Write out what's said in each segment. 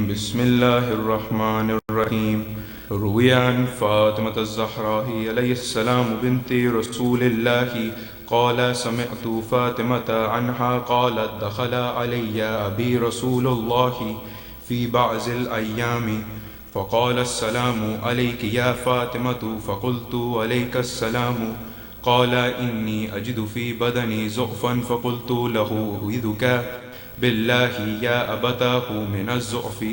بسم الله الرحمن الرحيم. روي عن فاطمة الزهراء عليه السلام بنت رسول الله قال سمعت فاطمة عنها قالت دخل علي أبي رسول الله في بعض الأيام فقال السلام عليك يا فاطمة فقلت عليك السلام قال إني أجد في بدني ضعفا فقلت له أعوذك بالله يا أبتاه من الضعف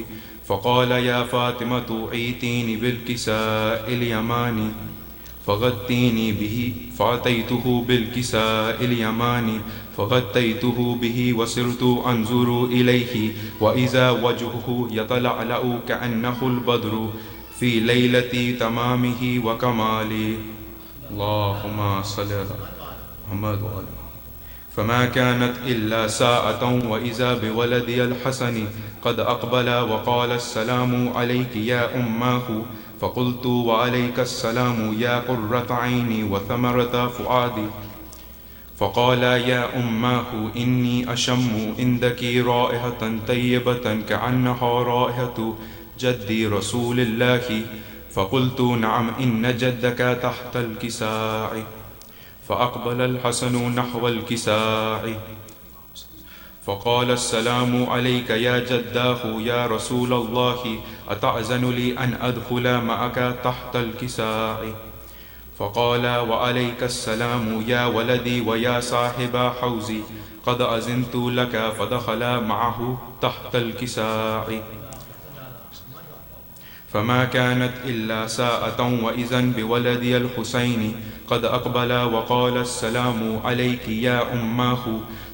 فقال يا فاطمة ائتيني بالكساء اليماني فغطيني به فأتيته بالكساء اليماني فغطيته به وصرت أنظر إليه وإذا وجهه يتلألأ كأنه البدر في ليلة تمامه وكماله. اللهم صل على محمد وعلى آله. فما كانت إلا ساعة وإذا بولدي الحسن قد أقبل وقال السلام عليك يا أماه فقلت وعليك السلام يا قرة عيني وثمرة فؤادي فقال يا أماه إني أشم عندك رائحة طيبة كأنها رائحة جد رسول الله فقلت نعم إن جدك تحت الكساء فأقبل الحسن نحو الكساء فقال السلام عليك يا جداه يا رسول الله أتأذن لي أن أدخل معك تحت الكساء فقال وعليك السلام يا ولدي ويا صاحب حوزي قد أذنت لك فدخل معه تحت الكساء فما كانت إلا ساعة وإذا بولدي الحسين قد أقبل وقال السلام عليك يا أماه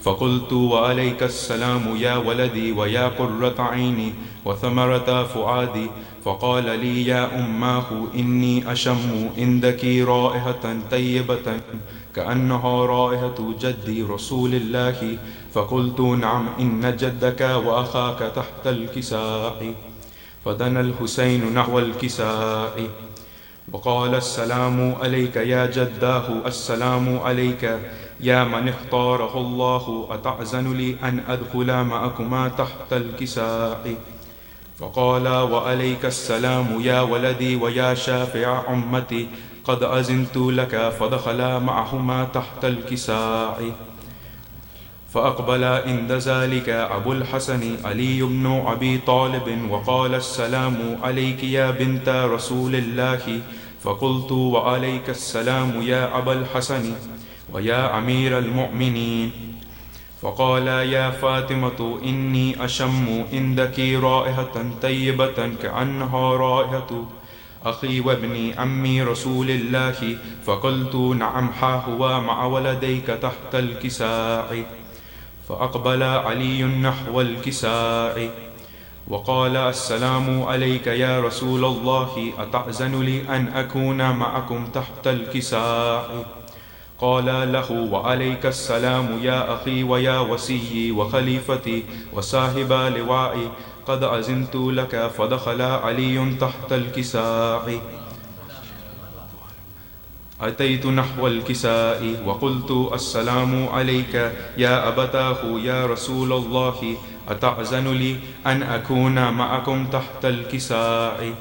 فقلت وعليك السلام يا ولدي ويا قرة عيني وثمرة فؤادي فقال لي يا أماه إني أشم عندك رائحة طيبة كأنها رائحة جد رسول الله فقلت نعم إن جدك وأخاك تحت الكساء فدنا الحسين نحو الكساء وقال السلام عليك يا جداه السلام عليك يا من اختاره الله أتأذن لي أن أدخل معكما تحت الكساء فقال وعليك السلام يا ولدي ويا شافع أمتي قد أذنت لك فدخل معهما تحت الكساء فأقبل عند ذلك أبو الحسن علي بن أبي طالب وقال السلام عليك يا بنت رسول الله فقلت وعليك السلام يا أبا الحسن ويا أمير المؤمنين فقال يا فاطمة إني أشم عندك رائحة طيبة كأنها رائحة أخي وابن عمي رسول الله فقلت نعم ها هو مع ولديك تحت الكساء فأقبل علي نحو الكساء وقال السلام عليك يا رسول الله أتأذن لي أن أكون معكم تحت الكساء قال له وعليك السلام يا أخي ويا وسيي وخليفتي وصاحب لوائي قد أذنت لك فدخل علي تحت الكساء أتيت نحو الكساء وقلت السلام عليك يا أبتاه يا رسول الله أتأذن لي أن أكون معكم تحت الكساء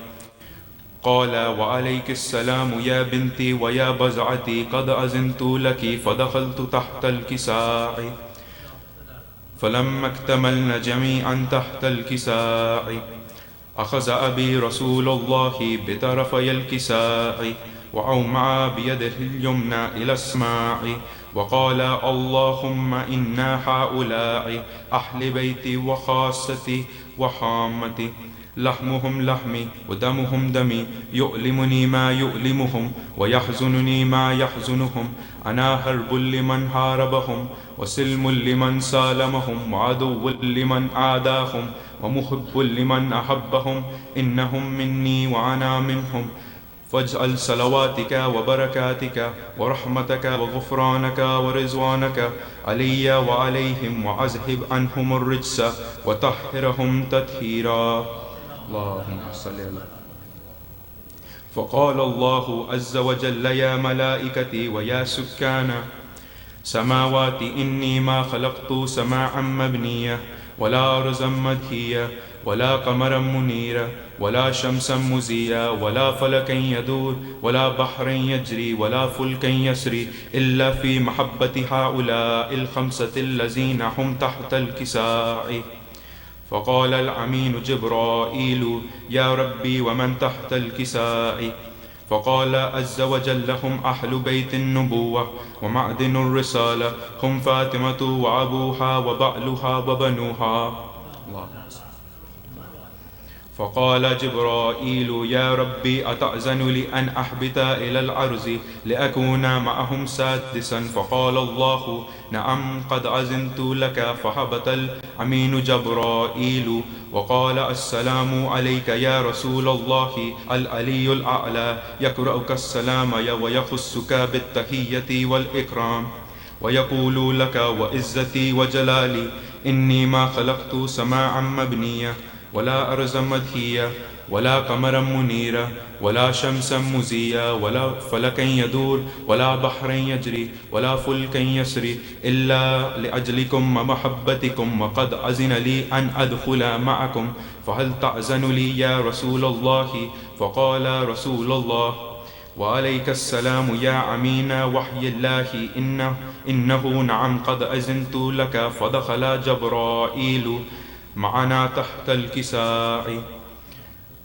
قال وعليك السلام يا بنتي ويا بزعتي قد أذنت لك فدخلت تحت الكساء فلما اكتملن جميعا تحت الكساء أخذ أبي رسول الله بطرفي الكساء وأومع بيده اليمنى إلى السماء وقال اللهم إنا هؤلاء أهل بيتي وخاصتي وحامتي لحمهم لحمي ودمهم دمي يؤلمني ما يؤلمهم ويحزنني ما يحزنهم أنا هرب لمن حاربهم وسلم لمن سالمهم وعدو لمن عاداهم ومحب لمن أحبهم إنهم مني وأنا منهم فاجعل صلواتك وبركاتك ورحمتك وغفرانك ورضوانك علي وعليهم وأذهب عنهم الرجس وطهرهم تطهيرا. اللهم صل على. فقال الله عز وجل يا ملائكتي ويا سكان سماوات إني ما خلقت سماعا مبنيا ولا أرضا مدهيا ولا قمرا منيرا ولا شمسا مزيا ولا فلكا يدور ولا بحرا يجري ولا فلكا يسري إلا في محبة هؤلاء الخمسة الذين هم تحت الكساء. فقال الأمين جبرائيل يا ربي ومن تحت الكساء؟ فقال عز وجل هم أهل بيت النبوة ومعدن الرسالة، هم فاطمة وأبوها وبعلها وبنوها. فقال جبرائيل يا ربي أتأذن لي أن أحبط إلى الأرض لأكون معهم سادسا؟ فقال الله نعم قد أذنت لك. فهبط الأمين جبرائيل وقال السلام عليك يا رسول الله، العلي الأعلى يقرأك السلام ويخصك بالتحية والإكرام ويقول لك وعزتي وجلالي إني ما خلقت سماعا مبنيا ولا أرضا مدحيا ولا قمرا منيرا ولا شمسا مزيا ولا فلكا يدور ولا بحرا يجري ولا فلكا يسري إلا لأجلكم ومحبتكم، وقد أذن لي أن أدخل معكم، فهل تأذن لي يا رسول الله؟ فقال رسول الله وعليك السلام يا أمين وحي الله إنه نعم قد أذنت لك. فدخل جبرائيل معنا تحت الكساء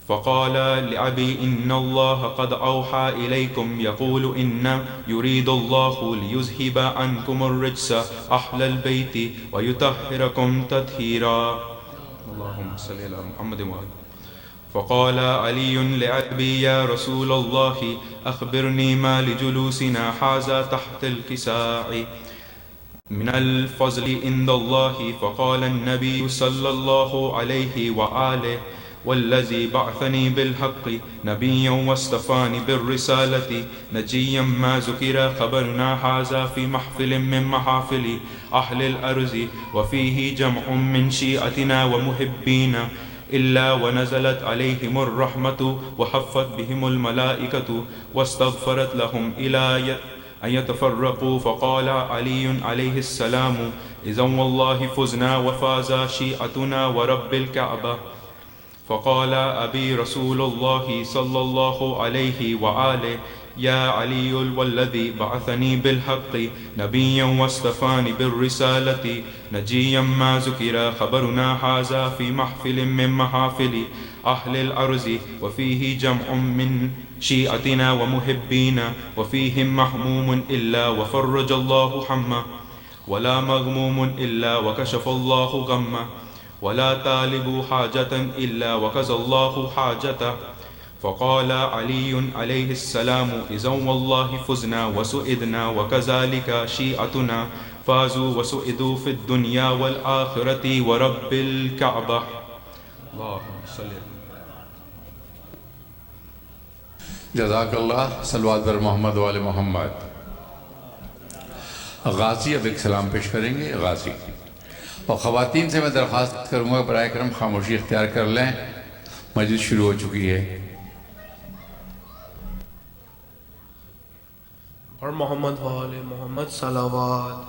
فقال لأبي إن الله قد أوحى إليكم يقول إن يريد الله ليذهب عنكم الرجس أهل البيت ويطهركم تطهيرا. اللهم صل على محمد وآله. فقال علي لأبي يا رسول الله أخبرني ما لجلوسنا هذا تحت الكساء من الفضل عند الله. فقال النبي صلى الله عليه وآله والذي بعثني بالحق نبيا واصطفاني بالرسالة نجيا ما ذكر خبرنا هذا في محفل من محافل أهل الأرض وفيه جمع من شيعتنا ومحبينا إلا ونزلت عليهم الرحمة وحفت بهم الملائكة واستغفرت لهم إلى أن يتفرقوا. فقال علي عليه السلام إذا والله فزنا وفاز شيعتنا ورب الكعبة. فقال أبي رسول الله صلى الله عليه وآله يا علي والذي بعثني بالحق نبيا واصطفاني بالرسالة نجيا ما ذكر خبرنا هذا في محفل من محافل أهل الأرض وفيه جمع من شيعتنا ومحبينا وفيهم محموم إلا وفرج الله حمه ولا مغموم إلا وكشف الله غمه ولا طالب حاجة إلا وكزى الله حاجته. فقال علي عليه السلام إذا والله فزنا وسئدنا وكذلك شيعتنا فازوا وسئدوا في الدنيا والآخرة ورب الكعبة. اللهم صل جزاک اللہ. صلوات بر محمد وآل محمد. غازی اب ایک سلام پیش کریں گے. غازی اور خواتین سے میں درخواست کروں گا برائے کرم خاموشی اختیار کر لیں، مجلس شروع ہو چکی ہے. اور محمد وآل محمد صلوات.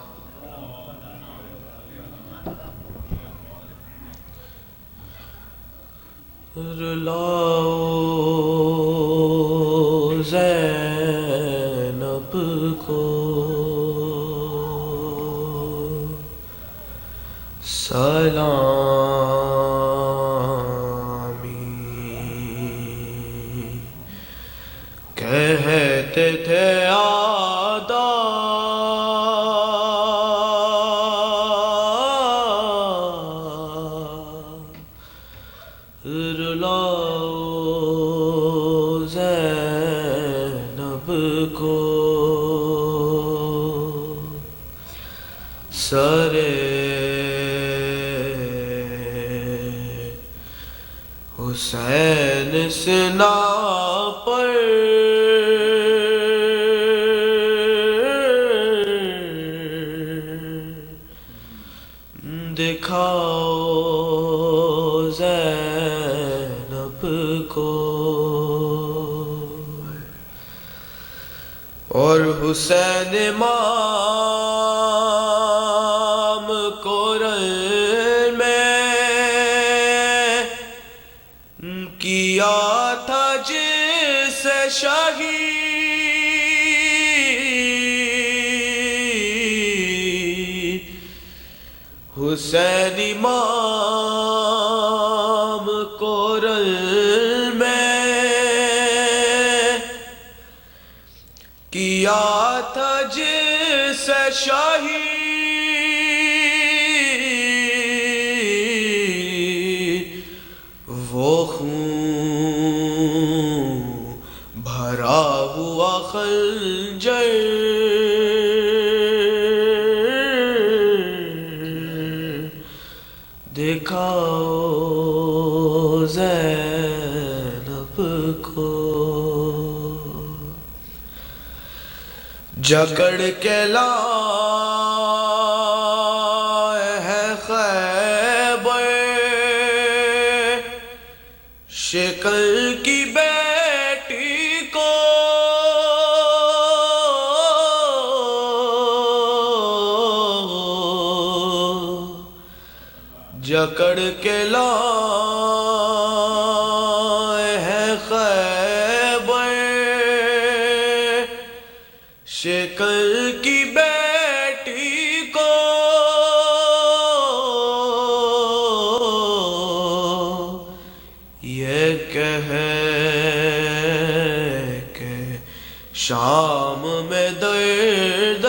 رلاؤ زینب کو سلامی کہتے تھے آدا رلاؤ زینب کو سرے حسین سنا پر دکھاؤ زینب کو اور حسین امام کو رل میں کیا تھا جس شہید حسین امام کورل میں کیا تھا جس شہید وہ خون بھرا ہوا خنجر دکھاؤ زینب کو جکڑ کے لائے ہے خیبر شکل کی بیٹی کو جکڑ کے لائے ہے خیبر شکل کی بیٹی کو یہ کہے کہ شام میں درد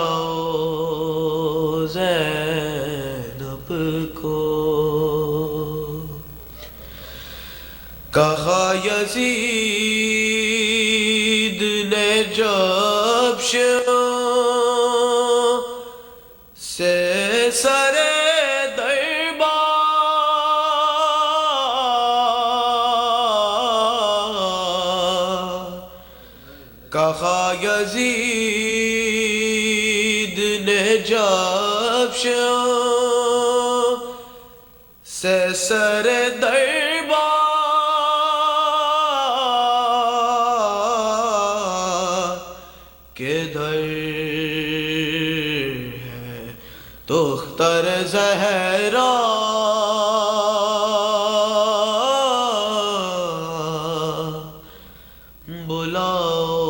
پھراؤ زینب کو کہا یزید نے جب شیعوں سے سر دربار کہا یزید نے جب شیعوں سے سر دربار کدھر ہے دختر زہرا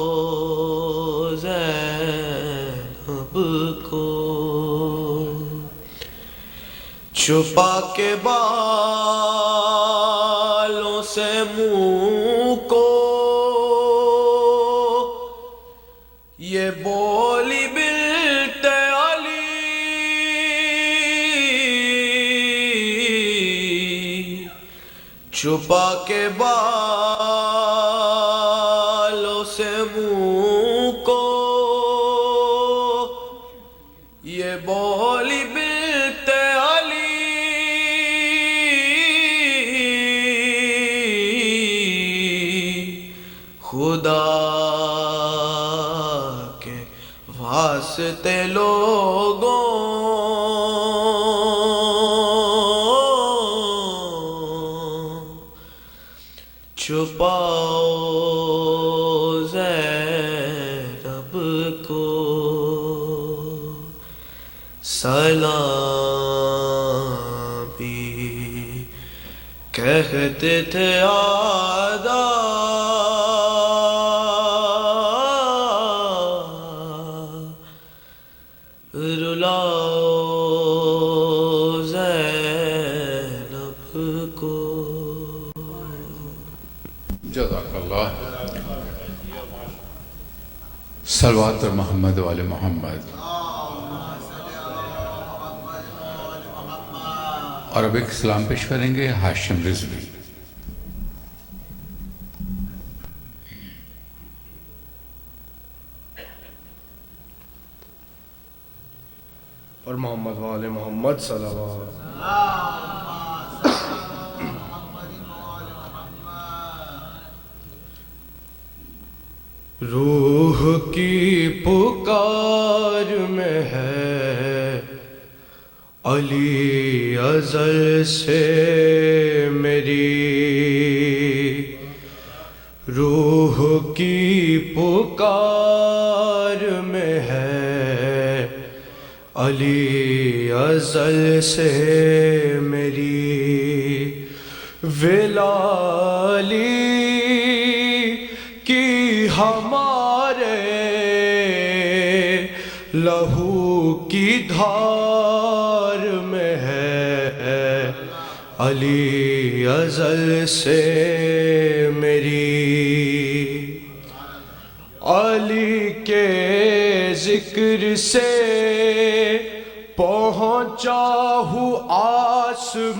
بلاؤ زینب کو چھپا کے بالوں سے منہ کو یہ بولی بنت علی چھپا کے بالوں سے منہ کو یہ بولی بنت علی خدا کے واسطے لوگوں چھپاؤ زینب کو سلام بھی کہتے تھے آدھا رلاؤ زینب کو جزاک اللہ صلوات محمد وآل محمد اور اب ایک سلام پیش کریں گے ہاشم رضوی اور محمد وآل محمد صلوات روح کی پکار میں ہے علی ازل سے میری روح کی پکار میں ہے علی ازل سے میری ولا علی کی ہمارے لہو کی دھار میں ہے، علی ازل سے میری علی کے ذکر سے پہنچا ہوں آسمانوں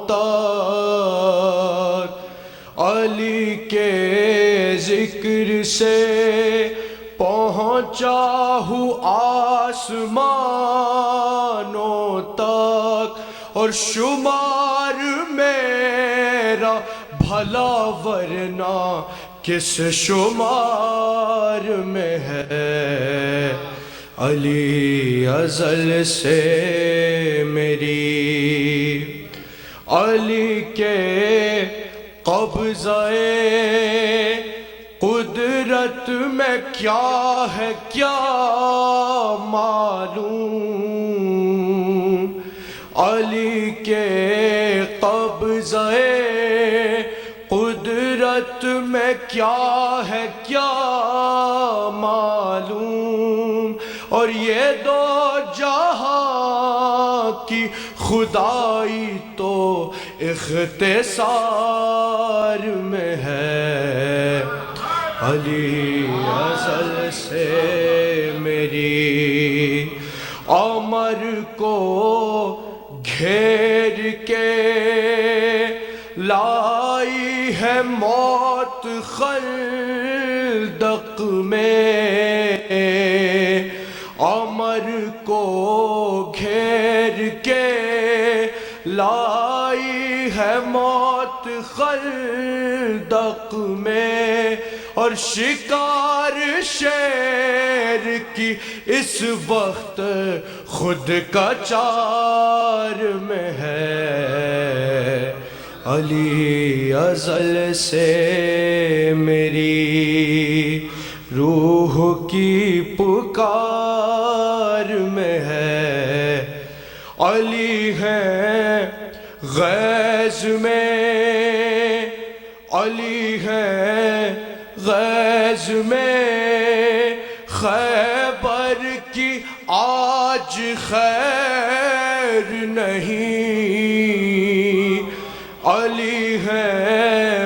تک، علی کے ذکر سے پہنچا ہوں آسمانوں تک، اور شمار میرا بھلا ورنہ کس شمار میں ہے، علی ازل سے میری علی کے قبضۂ قدرت میں کیا ہے کیا معلوم، علی کے قبضۂ قدرت میں کیا ہے کیا معلوم، اور یہ دو جہاں کی خدائی تو اختصار میں ہے، علی ازل سے میری عمر کو گھیر کے لائی ہے موت خندق میں، عمر کو گھیر کے لائی ہے موت خندق میں، اور شکار شیر کی اس وقت خود کا چار میں ہے، علی ازل سے میری روح کی پکار میں ہے، علی ہے غیظ میں، علی ہے غیظ میں، خیبر کی آج خیر نہیں، علی ہے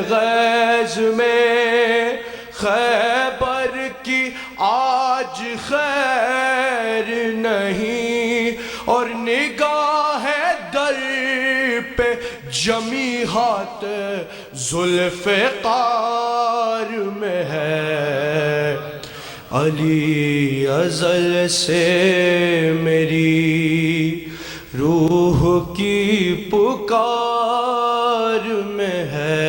غیظ میں، خیبر کی آج خیر نہیں، اور نگاہ در پہ جمی ہاتھ ذوالفقار میں ہے، علی ازل سے میری روح کی پکار میں ہے۔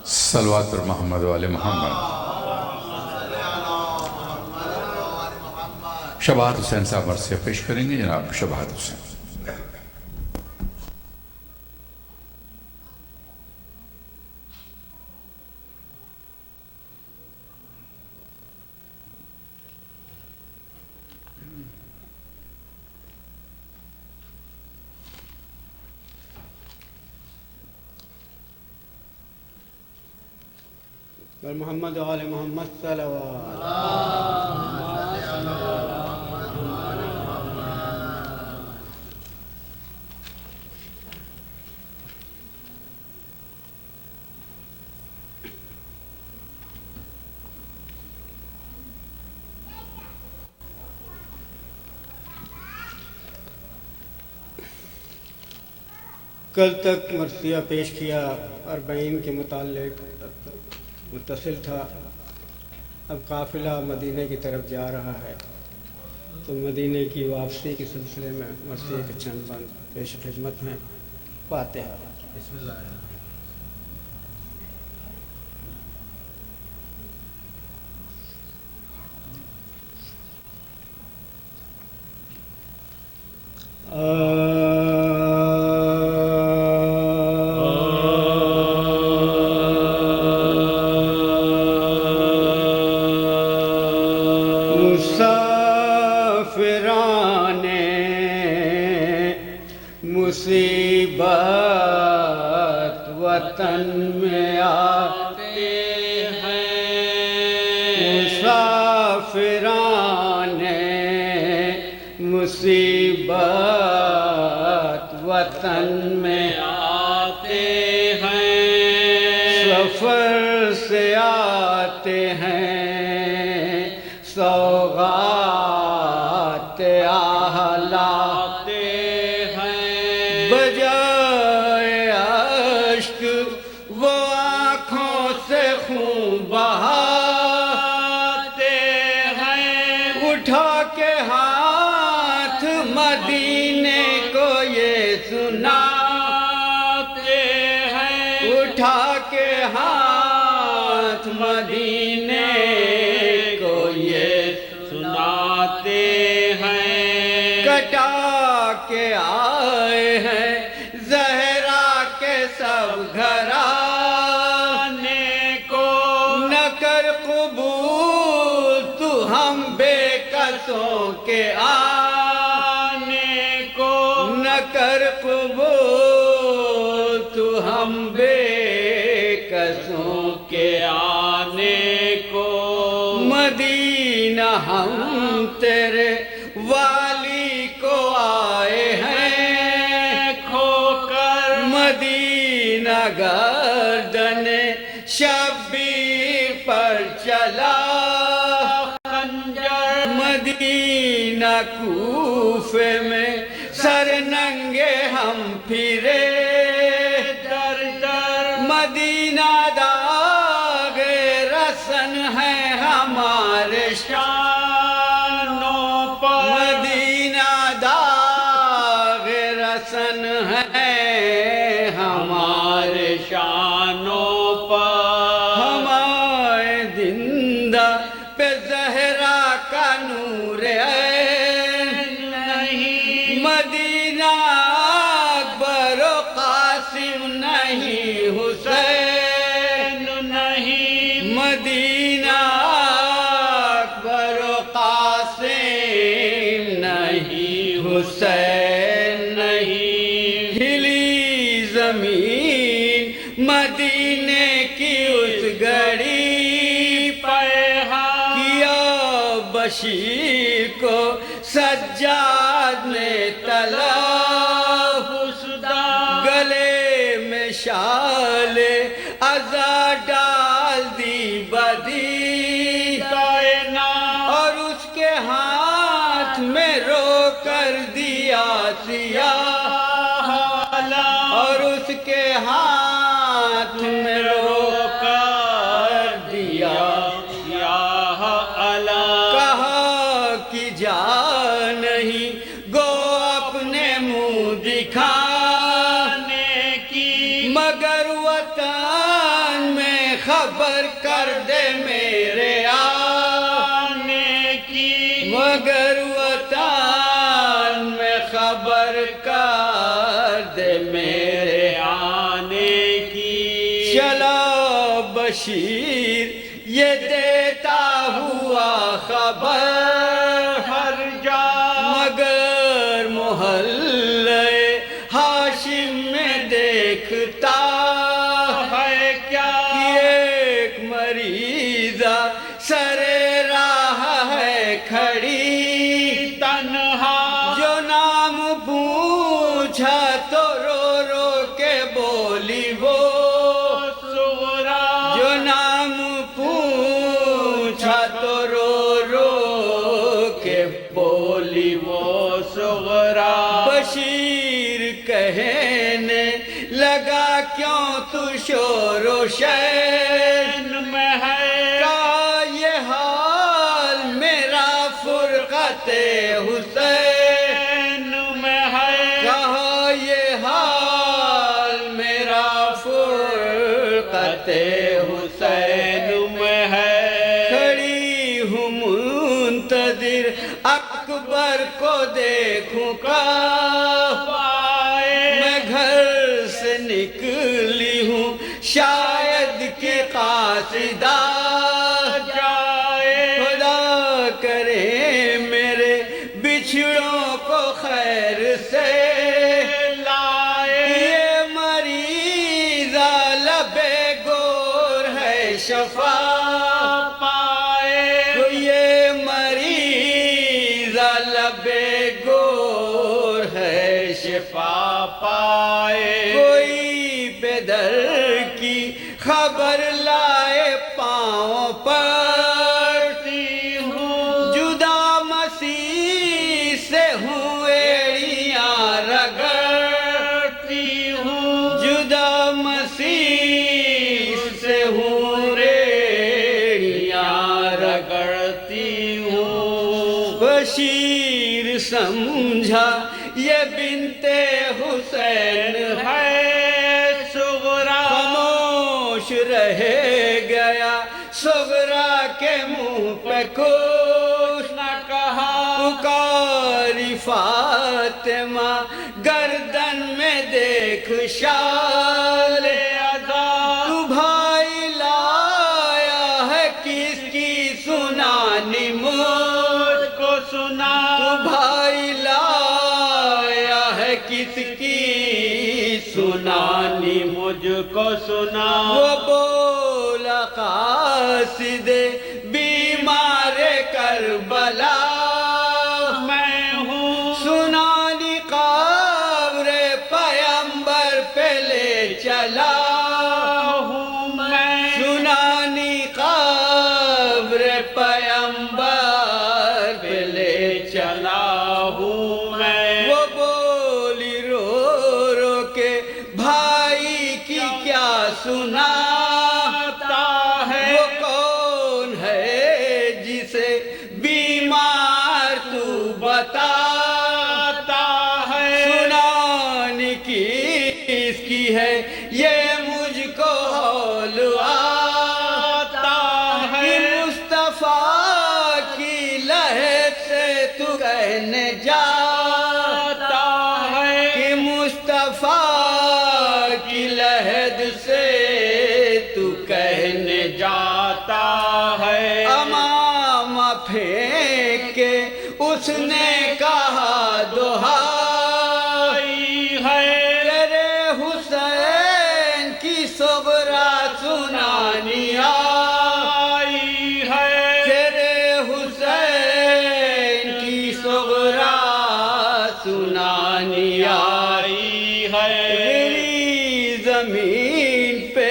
صلوات پر محمد و آل محمد۔ شباہت حسین صاحب مرثیہ پیش کریں گے جناب شباہت حسین۔ محمد و آل محمد صلوات۔ کل تک مرثیہ پیش کیا اربعین کے متعلق متصل تھا، اب قافلہ مدینہ کی طرف جا رہا ہے تو مدینہ کی واپسی کے سلسلے میں مرثیہ کے چند بند پیش خدمت ہیں۔ فاتحہ۔ بسم اللہ۔ وطن میں آتے مسافران مصیبت وطن میں آتے ہیں سفر سے آتے ہیں سوغات لاتے ہیں بجائے اشک وہ آنکھوں سے خون بہاتے ہیں اٹھا کے ہاتھ مدینے کو یہ سناتے ہیں اٹھا کے ہاتھ مدینے کو یہ سناتے ہیں کٹا کے آئے ہیں زہرا کے سب گھرانے کو نہ کر قبول تو ہم بے کسوں کے آنے کو نہ کر قبول تو ہم بے کسوں کے آنے کو مدینہ ہم تیرے والی کو آئے ہیں کھو کر مدینہ گردن شبیر پر چلا خنجر مدینہ کوفے میں سر ننگے ہم پھرے در در مدینہ داغ رسن ہے ہمارے شانوں پر مدینہ داغ رسن ہے ہمارے شانوں پر ہمارے زندہ پہ زہرا کا نور نہیں مدینہ اکبر و قاسم نہیں حسین نہیں مدینہ اکبر و قاسم نہیں حسین نہیں ہلی زمین مدینے کی اس گھڑی کیا بشیر کو سجاد نے طلب گلے میں شال عزا ڈال دی بدی اور اس کے ہاتھ میں رو کر دیا سیاہ اور اس کے ہاتھ میں رو کر دیا سیاہ کہا کہ جا نہیں گو اپنے منہ دکھانے کی مگر وطن میں خبر کر دے میرے آنے کی مگر وطن میں خبر کر دے میرے آنے کی چلا بشیر یہ دیتا ہوا خبر ہر جا مگر محلے ہاشم میں دیکھتا ہے کیا ایک مریضہ سر راہ ہے کھڑی تنہا جو نام پوچھا تو رو رو کے بولی وہ سغرا جو نام پوچھا تو رو رو کے بولی وہ سغرا بشیر کہنے لگا کیوں تو شور و شین میں ہے کہا یہ حال میرا فرقت حسین میں ہے کہا یہ حال میرا فرقت حسین میں ہے کھڑی ہوں منتظر اکبر کو دیکھوں کب آئے میں گھر سے نکلی ہوں شاید کہ قاصدہ جائے خدا کرے میرے بچھڑوں کو خیر سے لائے یہ مریضہ لب کرتی ہوں. بشیر سمجھا یہ بنتے حسین ہے صغرا، خاموش رہ گیا صغرا کے منہ پہ کچھ نہ کہا. پکاری فاطمہ گردن میں دیکھ شال ادا، تو بھائی لایا ہے کس کی سنانی مجھ کو سنا. تو بھائی لایا ہے کس کی سنانی مجھ کو سنا. وہ بولا قاصد بیمار کربلا میں ہوں، سنانی قبر پیمبر پہ لے چلا ہوں میں. سنانی قبر پیمبر پہ لے چلا ہوں میں. وہ بولی رو رو کے بھائی کی کیا سناتا ہے، وہ کون ہے جسے بیمار تو بتاتا ہے. سنانی کس کی ہے یہ مجھ کو ہول آتا ہے. مصطفیٰ کی لہر سے تو کہنے جاتا ہے، کہ مصطفیٰ کی لہر سے تو کہنے جاتا ہے. امامہ پھینک کے اس نے کہا دہائی ہے، تیرے حسین کی صغرا سنانی آئی ہے. تیرے حسین کی صغرا سنانی آئی ہے. میری زمین پہ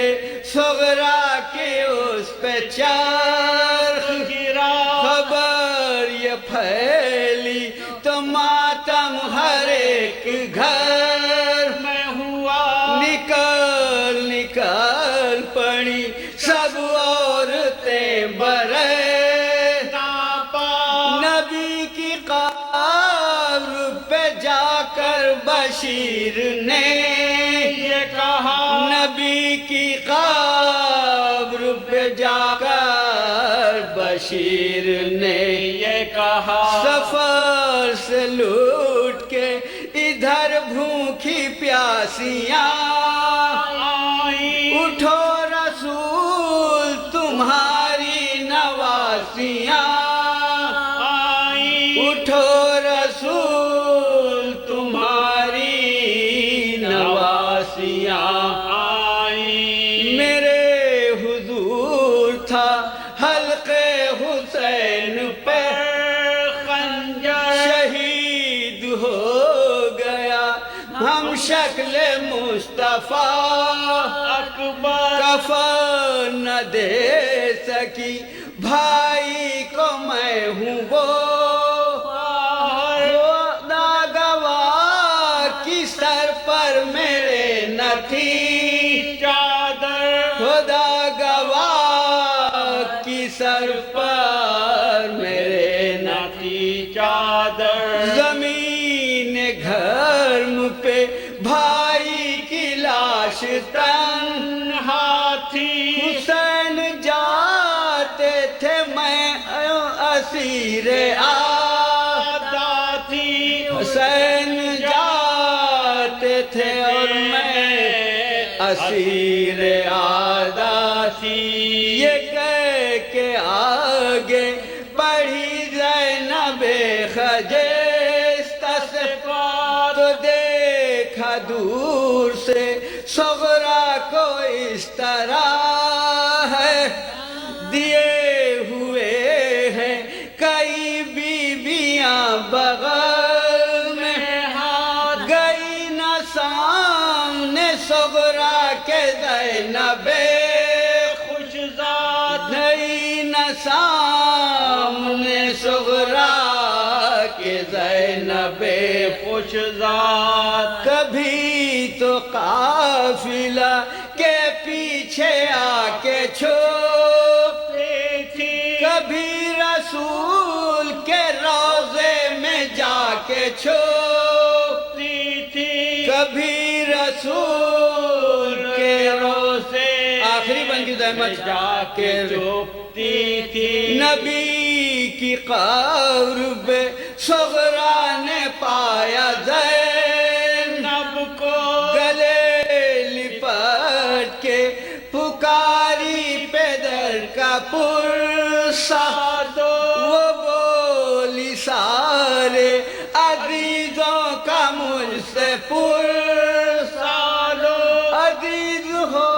صغرا کے اس پہ چرخ گرا، خبر یہ پھیلی تو ماتم ہر ایک گھر میں ہوا. نکل نکل پڑی سب عورتیں برے ناپا. نبی کی قبر پہ جا کر بشیر نے یہ کہا، نبی کی قبر پہ جا کر بشیر نے یہ کہا. سفر سے لوٹ کے ادھر بھوکی پیاسیاں آئیں، اٹھو رسول تمہاری نواسیاں آئیں. اٹھو رسول تمہاری نواسیاں آئیں. میرے حضور تھا حلقے حسین پہ خنجر، شہید ہو گیا ہم شکل مصطفیٰ اکبر. کفن نہ دے سکی بھائی کو میں ہوں وہ ناگواہ کی سر پر میرے نہ تھی چادر. خدا گواہ کی سر پر میرے نہ تھی چادر. زمین گھرم پہ بھائی کی لاش تنہا تھی. حسین جاتے تھے میں اسیر آدا تھی. حسین جاتے تھے اور میں اسیر آدا تھی. یہ کہہ کے آگے پڑھی زینب خجستہ سے تو دیکھا دور سے صغرا کو اس طرح ہے. دیے ہوئے ہیں کئی بیویاں بغل میں ہاتھ، گئی نہ سامنے صغرا کے زینب خوش ذات، گئی نہ سامنے صغرا کے زینب خوش ذات. کبھی تو قافلہ کے پیچھے آ کے چھپتی تھی، کبھی رسول رسول کے روزے میں جا کے چھپتی تھی، کبھی رسول کے روزے آخری بن کی زحمت جا کے چھپتی تھی، نبی کی قرب صغرا نے پایا زینب کو، گلے لپٹ کے پکاری پیدر کا پرسا دو، وہ بولی سارے عزیزوں کا مجھ سے پرسا دو، عزیز ہو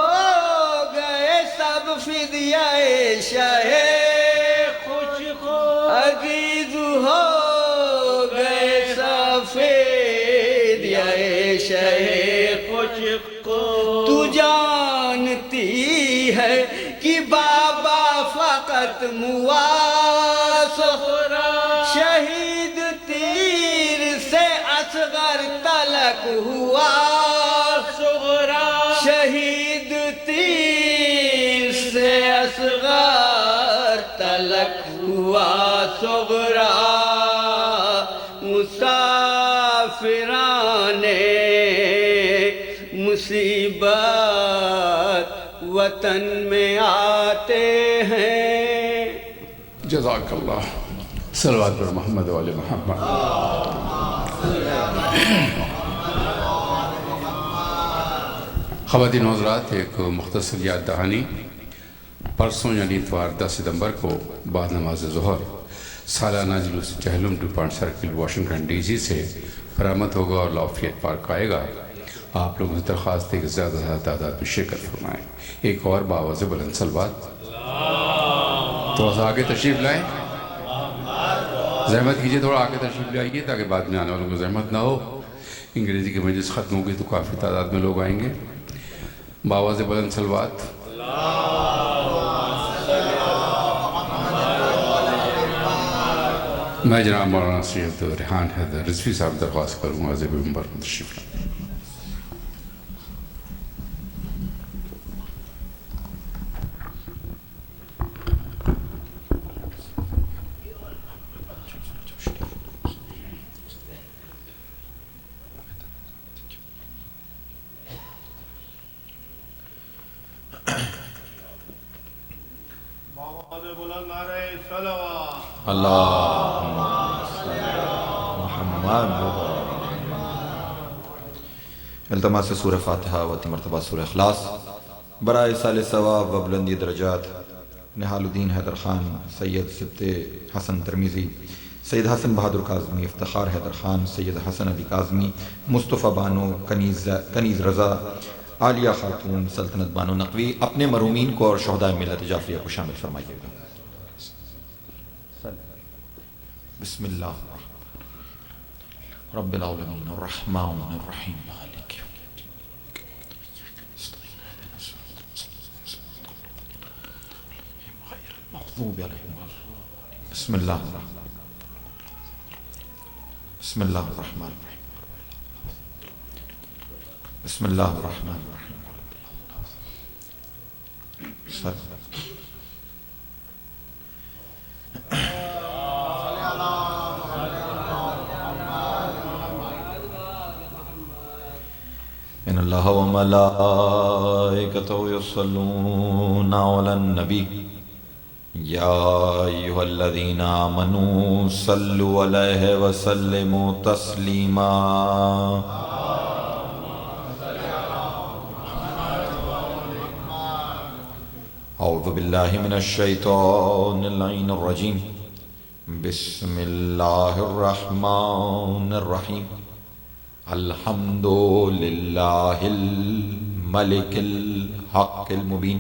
گئے سب فدیۂ شہ خوش خو، عزیز ہو گئے سب فدیۂ شہ خوش خو، تو جانتی ہے کہ بابا فقط مواسخرا شہید تیر سے اصغر تلک ہوا صغرا، شہید تیر سے اصغر تلک ہوا صغرا، مسافران مصیبت وطن میں آتے ہیں۔ جزاک اللہ، صلوات پر محمد و آل محمد۔ خواتین و حضرات، ایک مختصر یاد دہانی، پرسوں یعنی اتوار 10 ستمبر کو بعد نماز ظہر سالانہ جلوس چہلم ڈوپانٹ سرکل واشنگٹن ڈی سی سے برآمد ہوگا اور لافیت پارک آئے گا۔ آپ لوگوں سے درخواست ہے کہ زیادہ سے زیادہ تعداد میں شرکت فرمائیں۔ ایک اور باواز بلند صلوات، تو آگے تشریف لائیں، زحمت کیجئے، تھوڑا آگے تشریف لائیے تاکہ بعد میں آنے والوں کو زحمت نہ ہو۔ انگریزی کی مجلس ختم ہوگی تو کافی تعداد میں لوگ آئیں گے۔ باواز بلند صلوات۔ میں جناب مولانا سید ریحان حیدر رضوی صاحب درخواست کروں گا زیب منبر میں تشریف لائیں۔ اللہم صلی محمد۔ التماس سورہ فاتحہ و مرتبہ سورہ اخلاص برائے سال ثواب و بلندی درجات نحال الدین حیدر خان، سید سبت حسن ترمیزی، سید حسن بہادر کاظمی، افتخار حیدر خان، سید حسن علی کاظمی، مصطفیٰ بانو، کنیز رضا، عالیہ خاتون، سلطنت بانو نقوی، اپنے مرومین کو اور شہدائے ملت جعفریہ کو شامل فرمائیے گا۔ بسم اللہ رب العالمین الرحمن الرحیم مالک یوم الدین۔ بسم اللہ بسم اللہ الرحمن الرحیم، بسم اللہ الرحمن الرحیم۔ ان اللہ و ملائکتہ یصلون علی النبی یا ایہا الذین آمنوا صلوا علیہ وسلموا تسلیما۔ اعوذ باللہ من الشیطان اللعین الرجیم، بسم اللہ الرحمن الرحیم۔ الحمد للہ الملک الحق المبین،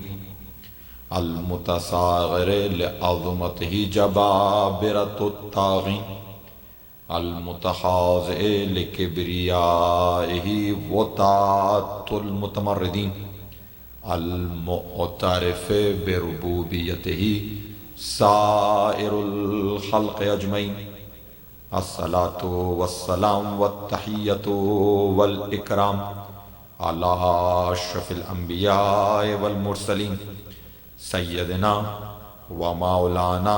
المتصاغر لعظمتہ جبابرۃ الطاغین، المتخاضع لکبریائہ وطاعت المتمردین، المعترف بربوبیتہ سائر الخلق اجمعین۔ الصلاة والسلام والتحیۃ والاکرام علی اشرف الانبیاء والمرسلین، سیدنا و مولانا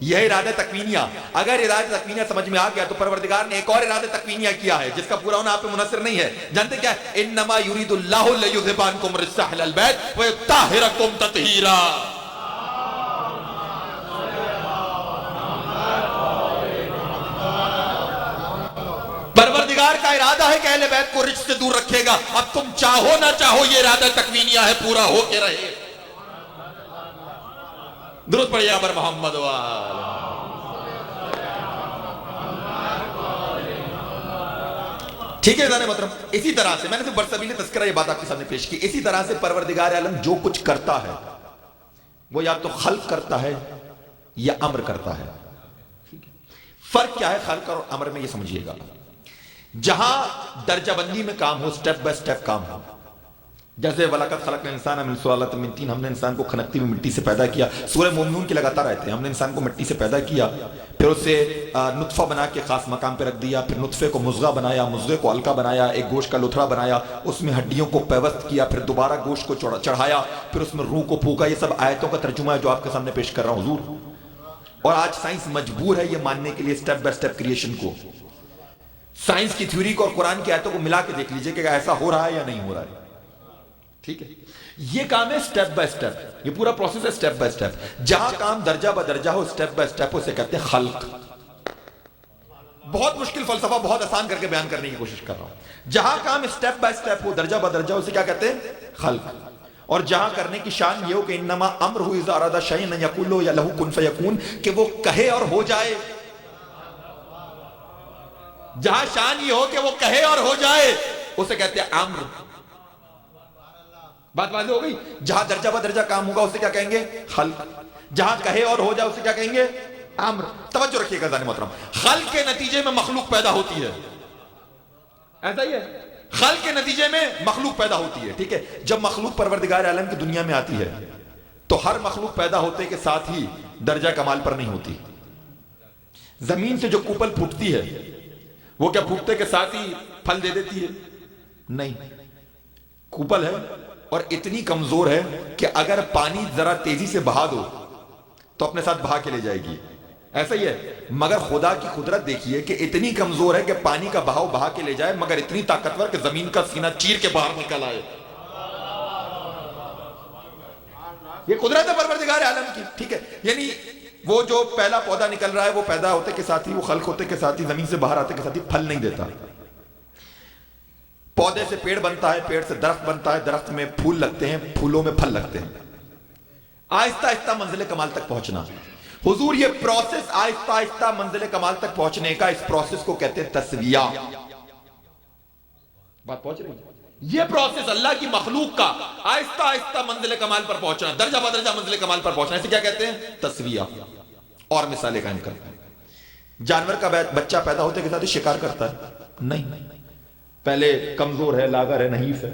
یہ ارادہ تکوینیہ. اگر ارادہ تکوینیہ سمجھ میں آ گیا تو پروردگار نے ایک اور ارادہ تکوینیہ کیا ہے جس کا پورا ہونا آپ پہ منحصر نہیں ہے. جانتے کیا ہے؟ انما یرید اللہ لیذھب عنکم الرجس اہل البیت ویطہرکم تطہیرا. پروردگار کا ارادہ ہے کہ اہل بیت کو رجس سے دور رکھے گا. اب تم چاہو نہ چاہو یہ ارادہ تکوینیہ ہے, پورا ہو کے رہے. درود پڑھیے ابر محمد وآلہ. ٹھیک ہے ذرا محترم, اسی طرح سے میں نے برسبیل تذکرہ یہ بات آپ کے سامنے پیش کی. اسی طرح سے پروردگار عالم جو کچھ کرتا ہے وہ یا تو خلق کرتا ہے یا امر کرتا ہے. فرق کیا ہے خلق اور امر میں, یہ سمجھیے گا. جہاں درجہ بندی میں کام ہو, سٹیپ بائی سٹیپ کام ہو, جیسے وَلَقَدْ خَلَقْنَا الْإِنسَانَ مِنْ سُلَالَةٍ مِنْ طِينٍ, ہم نے انسان کو کھنکتی ہوئی مٹی سے پیدا کیا. سورہ مومنون کی لگاتار آیتیں ہیں. ہم نے انسان کو مٹی سے پیدا کیا, پھر اسے نطفہ بنا کے خاص مقام پہ رکھ دیا, پھر نطفے کو مضغہ بنایا, مضغے کو علقہ بنایا, ایک گوشت کا لتھڑا بنایا, اس میں ہڈیوں کو پیوست کیا, پھر دوبارہ گوشت کو چڑھایا, پھر اس میں روح کو پھونکا. یہ سب آیتوں کا ترجمہ ہے جو آپ کے سامنے پیش کر رہا ہوں حضور. اور آج سائنس مجبور ہے یہ ماننے کے لیے سٹیپ بائی سٹیپ کریشن کو. سائنس کی تھیوری کو اور قرآن کی آیتوں کو ملا کے دیکھ لیجئے کہ ایسا ہو رہا ہے یا نہیں ہو رہا ہے. ٹھیک ہے, یہ کام ہے سٹیپ بائی سٹیپ, یہ پورا پروسیس ہے سٹیپ بائی سٹیپ. جہاں کام درجہ با درجہ ہو, سٹیپ بائی سٹیپ, اسے کہتے ہیں خلق. بہت مشکل فلسفہ بہت آسان کر کے بیان کرنے کی کوشش کر رہا ہوں. جہاں کام سٹیپ بائی سٹیپ ہو, درجہ با درجہ, اسے کیا کہتے ہیں خلق. اور جہاں کرنے کی شان یہ ہو کہ انما امرہ اذا اراد شیئا ان یقول له لہ کن فیکون, کہ وہ کہے اور ہو جائے. جہاں شان یہ ہو کہ وہ کہے اور ہو جائے, اسے کہتے ہیں امر. بات واضح ہو گئی. جہاں درجہ با درجہ کام ہوگا اسے کیا کہیں گے خلق. جہاں کہے اور ہو جائے اسے کیا کہیں گے امر. توجہ رکھیے گا ذہن محترم, خلق کے نتیجے میں مخلوق پیدا ہوتی ہے. ایسا ہی ہے, خلق کے نتیجے میں مخلوق پیدا ہوتی ہے. ٹھیک ہے, جب مخلوق پروردگار عالم کی دنیا میں آتی ہے تو ہر مخلوق پیدا ہوتے کے ساتھ ہی درجہ کمال پر نہیں ہوتی. زمین سے جو کوپل پھوٹتی ہے وہ کیا پھوٹتے کے ساتھ ہی پھل دے دیتی ہے؟ نہیں. کوپل ہے اور اتنی کمزور ہے کہ اگر پانی ذرا تیزی سے بہا دو تو اپنے ساتھ بہا کے لے جائے گی. ایسا ہی ہے, مگر خدا کی قدرت دیکھیے کہ اتنی کمزور ہے کہ پانی کا بہاؤ بہا کے لے جائے, مگر اتنی طاقتور کہ زمین کا سینہ چیر کے باہر نکل آئے. یہ قدرت ہے پروردگار عالم کی. ٹھیک ہے, یعنی وہ جو پہلا پودا نکل رہا ہے وہ پیدا ہوتے کے ساتھ ہی, وہ خلق ہوتے کے ساتھ ہی, زمین سے باہر آتے کے ساتھ ہی پھل نہیں دیتا. پودے سے پیڑ بنتا ہے, پیڑ سے درخت بنتا ہے, درخت میں پھول لگتے ہیں, پھولوں میں پھل لگتے ہیں. آہستہ آہستہ منزل کمال تک پہنچنا. حضور یہ پروسیس آہستہ آہستہ منزل کمال تک پہنچنے کا, اس پروسیس کو کہتے ہیں تسویہ. بات پہنچ رہی ہے؟ یہ پروسیس اللہ کی مخلوق کا آہستہ آہستہ منزل کمال پر پہنچنا, درجہ بدرجہ منزل کمال پر پہنچنا, اسے کیا کہتے ہیں تسویہ. اور مثالیں قائم کرتے ہیں. جانور کا بچہ پیدا ہوتے کے ساتھ ہی شکار کرتا ہے؟ نہیں. پہلے کمزور ہے, لاغر ہے, نحیف ہے,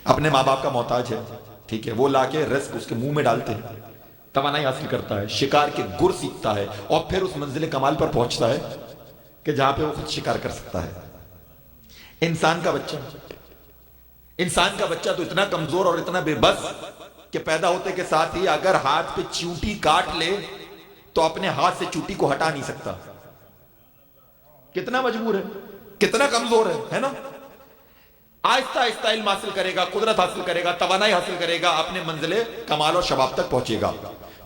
اپنے ماں باپ کا محتاج ہے. ٹھیک ہے, وہ لا کے رزق اس کے منہ میں ڈالتے ہیں, توانائی حاصل کرتا ہے, شکار کے گر سیکھتا ہے, اور پھر اس منزل کمال پر پہنچتا ہے کہ جہاں پہ وہ خود شکار کر سکتا ہے. انسان کا بچہ تو اتنا کمزور اور اتنا بے بس کہ پیدا ہوتے کے ساتھ ہی اگر ہاتھ پہ چیونٹی کاٹ لے تو اپنے ہاتھ سے چیونٹی کو ہٹا نہیں سکتا. کتنا مجبور ہے, کتنا کمزور ہے نا. آہستہ آہستہ علم حاصل کرے گا, قدرت حاصل کرے گا, توانائی حاصل کرے گا, اپنے منزل کمال اور شباب تک پہنچے گا.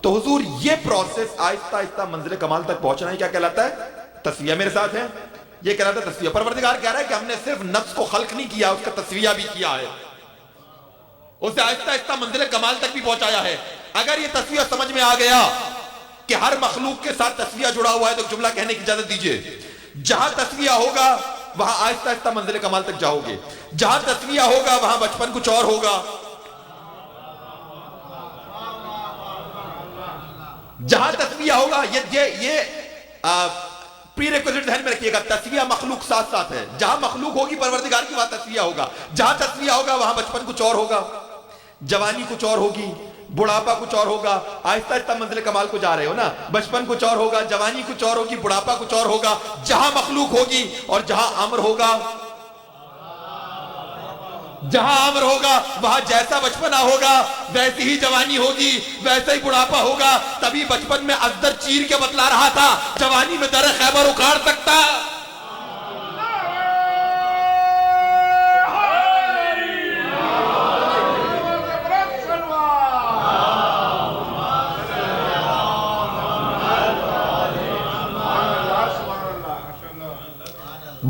تو حضور یہ پروسیس آہستہ آہستہ منزل کمال تک پہنچنا ہے کیا کہلاتا ہے تسویہ. میرے ساتھ ہے, یہ کہلاتا ہے تسویہ. پروردگار کہہ رہا ہے کہ ہم نے صرف نفس کو خلق نہیں کیا, اس کا تسویہ بھی کیا ہے, اسے آہستہ آہستہ منزل کمال تک بھی پہنچایا ہے. اگر یہ تسویہ سمجھ میں آ گیا کہ ہر مخلوق کے ساتھ تسویہ جڑا ہوا ہے تو جملہ کہنے کی اجازت دیجئے, جہاں تسویہ ہوگا وہاں آہستہ آہستہ منزل کمال تک جاؤ گے. جہاں تسویہ ہوگا وہاں بچپن کچھ اور ہوگا, جہاں تسویہ ہوگا یہ پری ریکوزٹ ذہن میں رکھیے گا, تسویہ مخلوق ساتھ ساتھ ہے. جہاں مخلوق ہوگی پروردگار کی وہاں تسویہ ہوگا. جہاں تسویہ ہوگا وہاں بچپن کچھ اور ہوگا, جوانی کچھ اور ہوگی, بڑھاپا کچھ اور ہوگا. آہستہ آہستہ منزل کمال کو جا رہے ہو نا, بچپن کچھ اور ہوگا, جوانی کچھ اور ہوگی, بڑھاپا کچھ اور ہوگا. جہاں مخلوق ہوگی اور جہاں امر ہوگا جہاں عمر ہوگا وہاں جیسا بچپنا ہوگا ویسی ہی جوانی ہوگی، ویسا ہی بڑھاپا ہوگا. تبھی بچپن میں ازدر چیر کے بتلا رہا تھا، جوانی میں در خیبر اکھاڑ سکتا.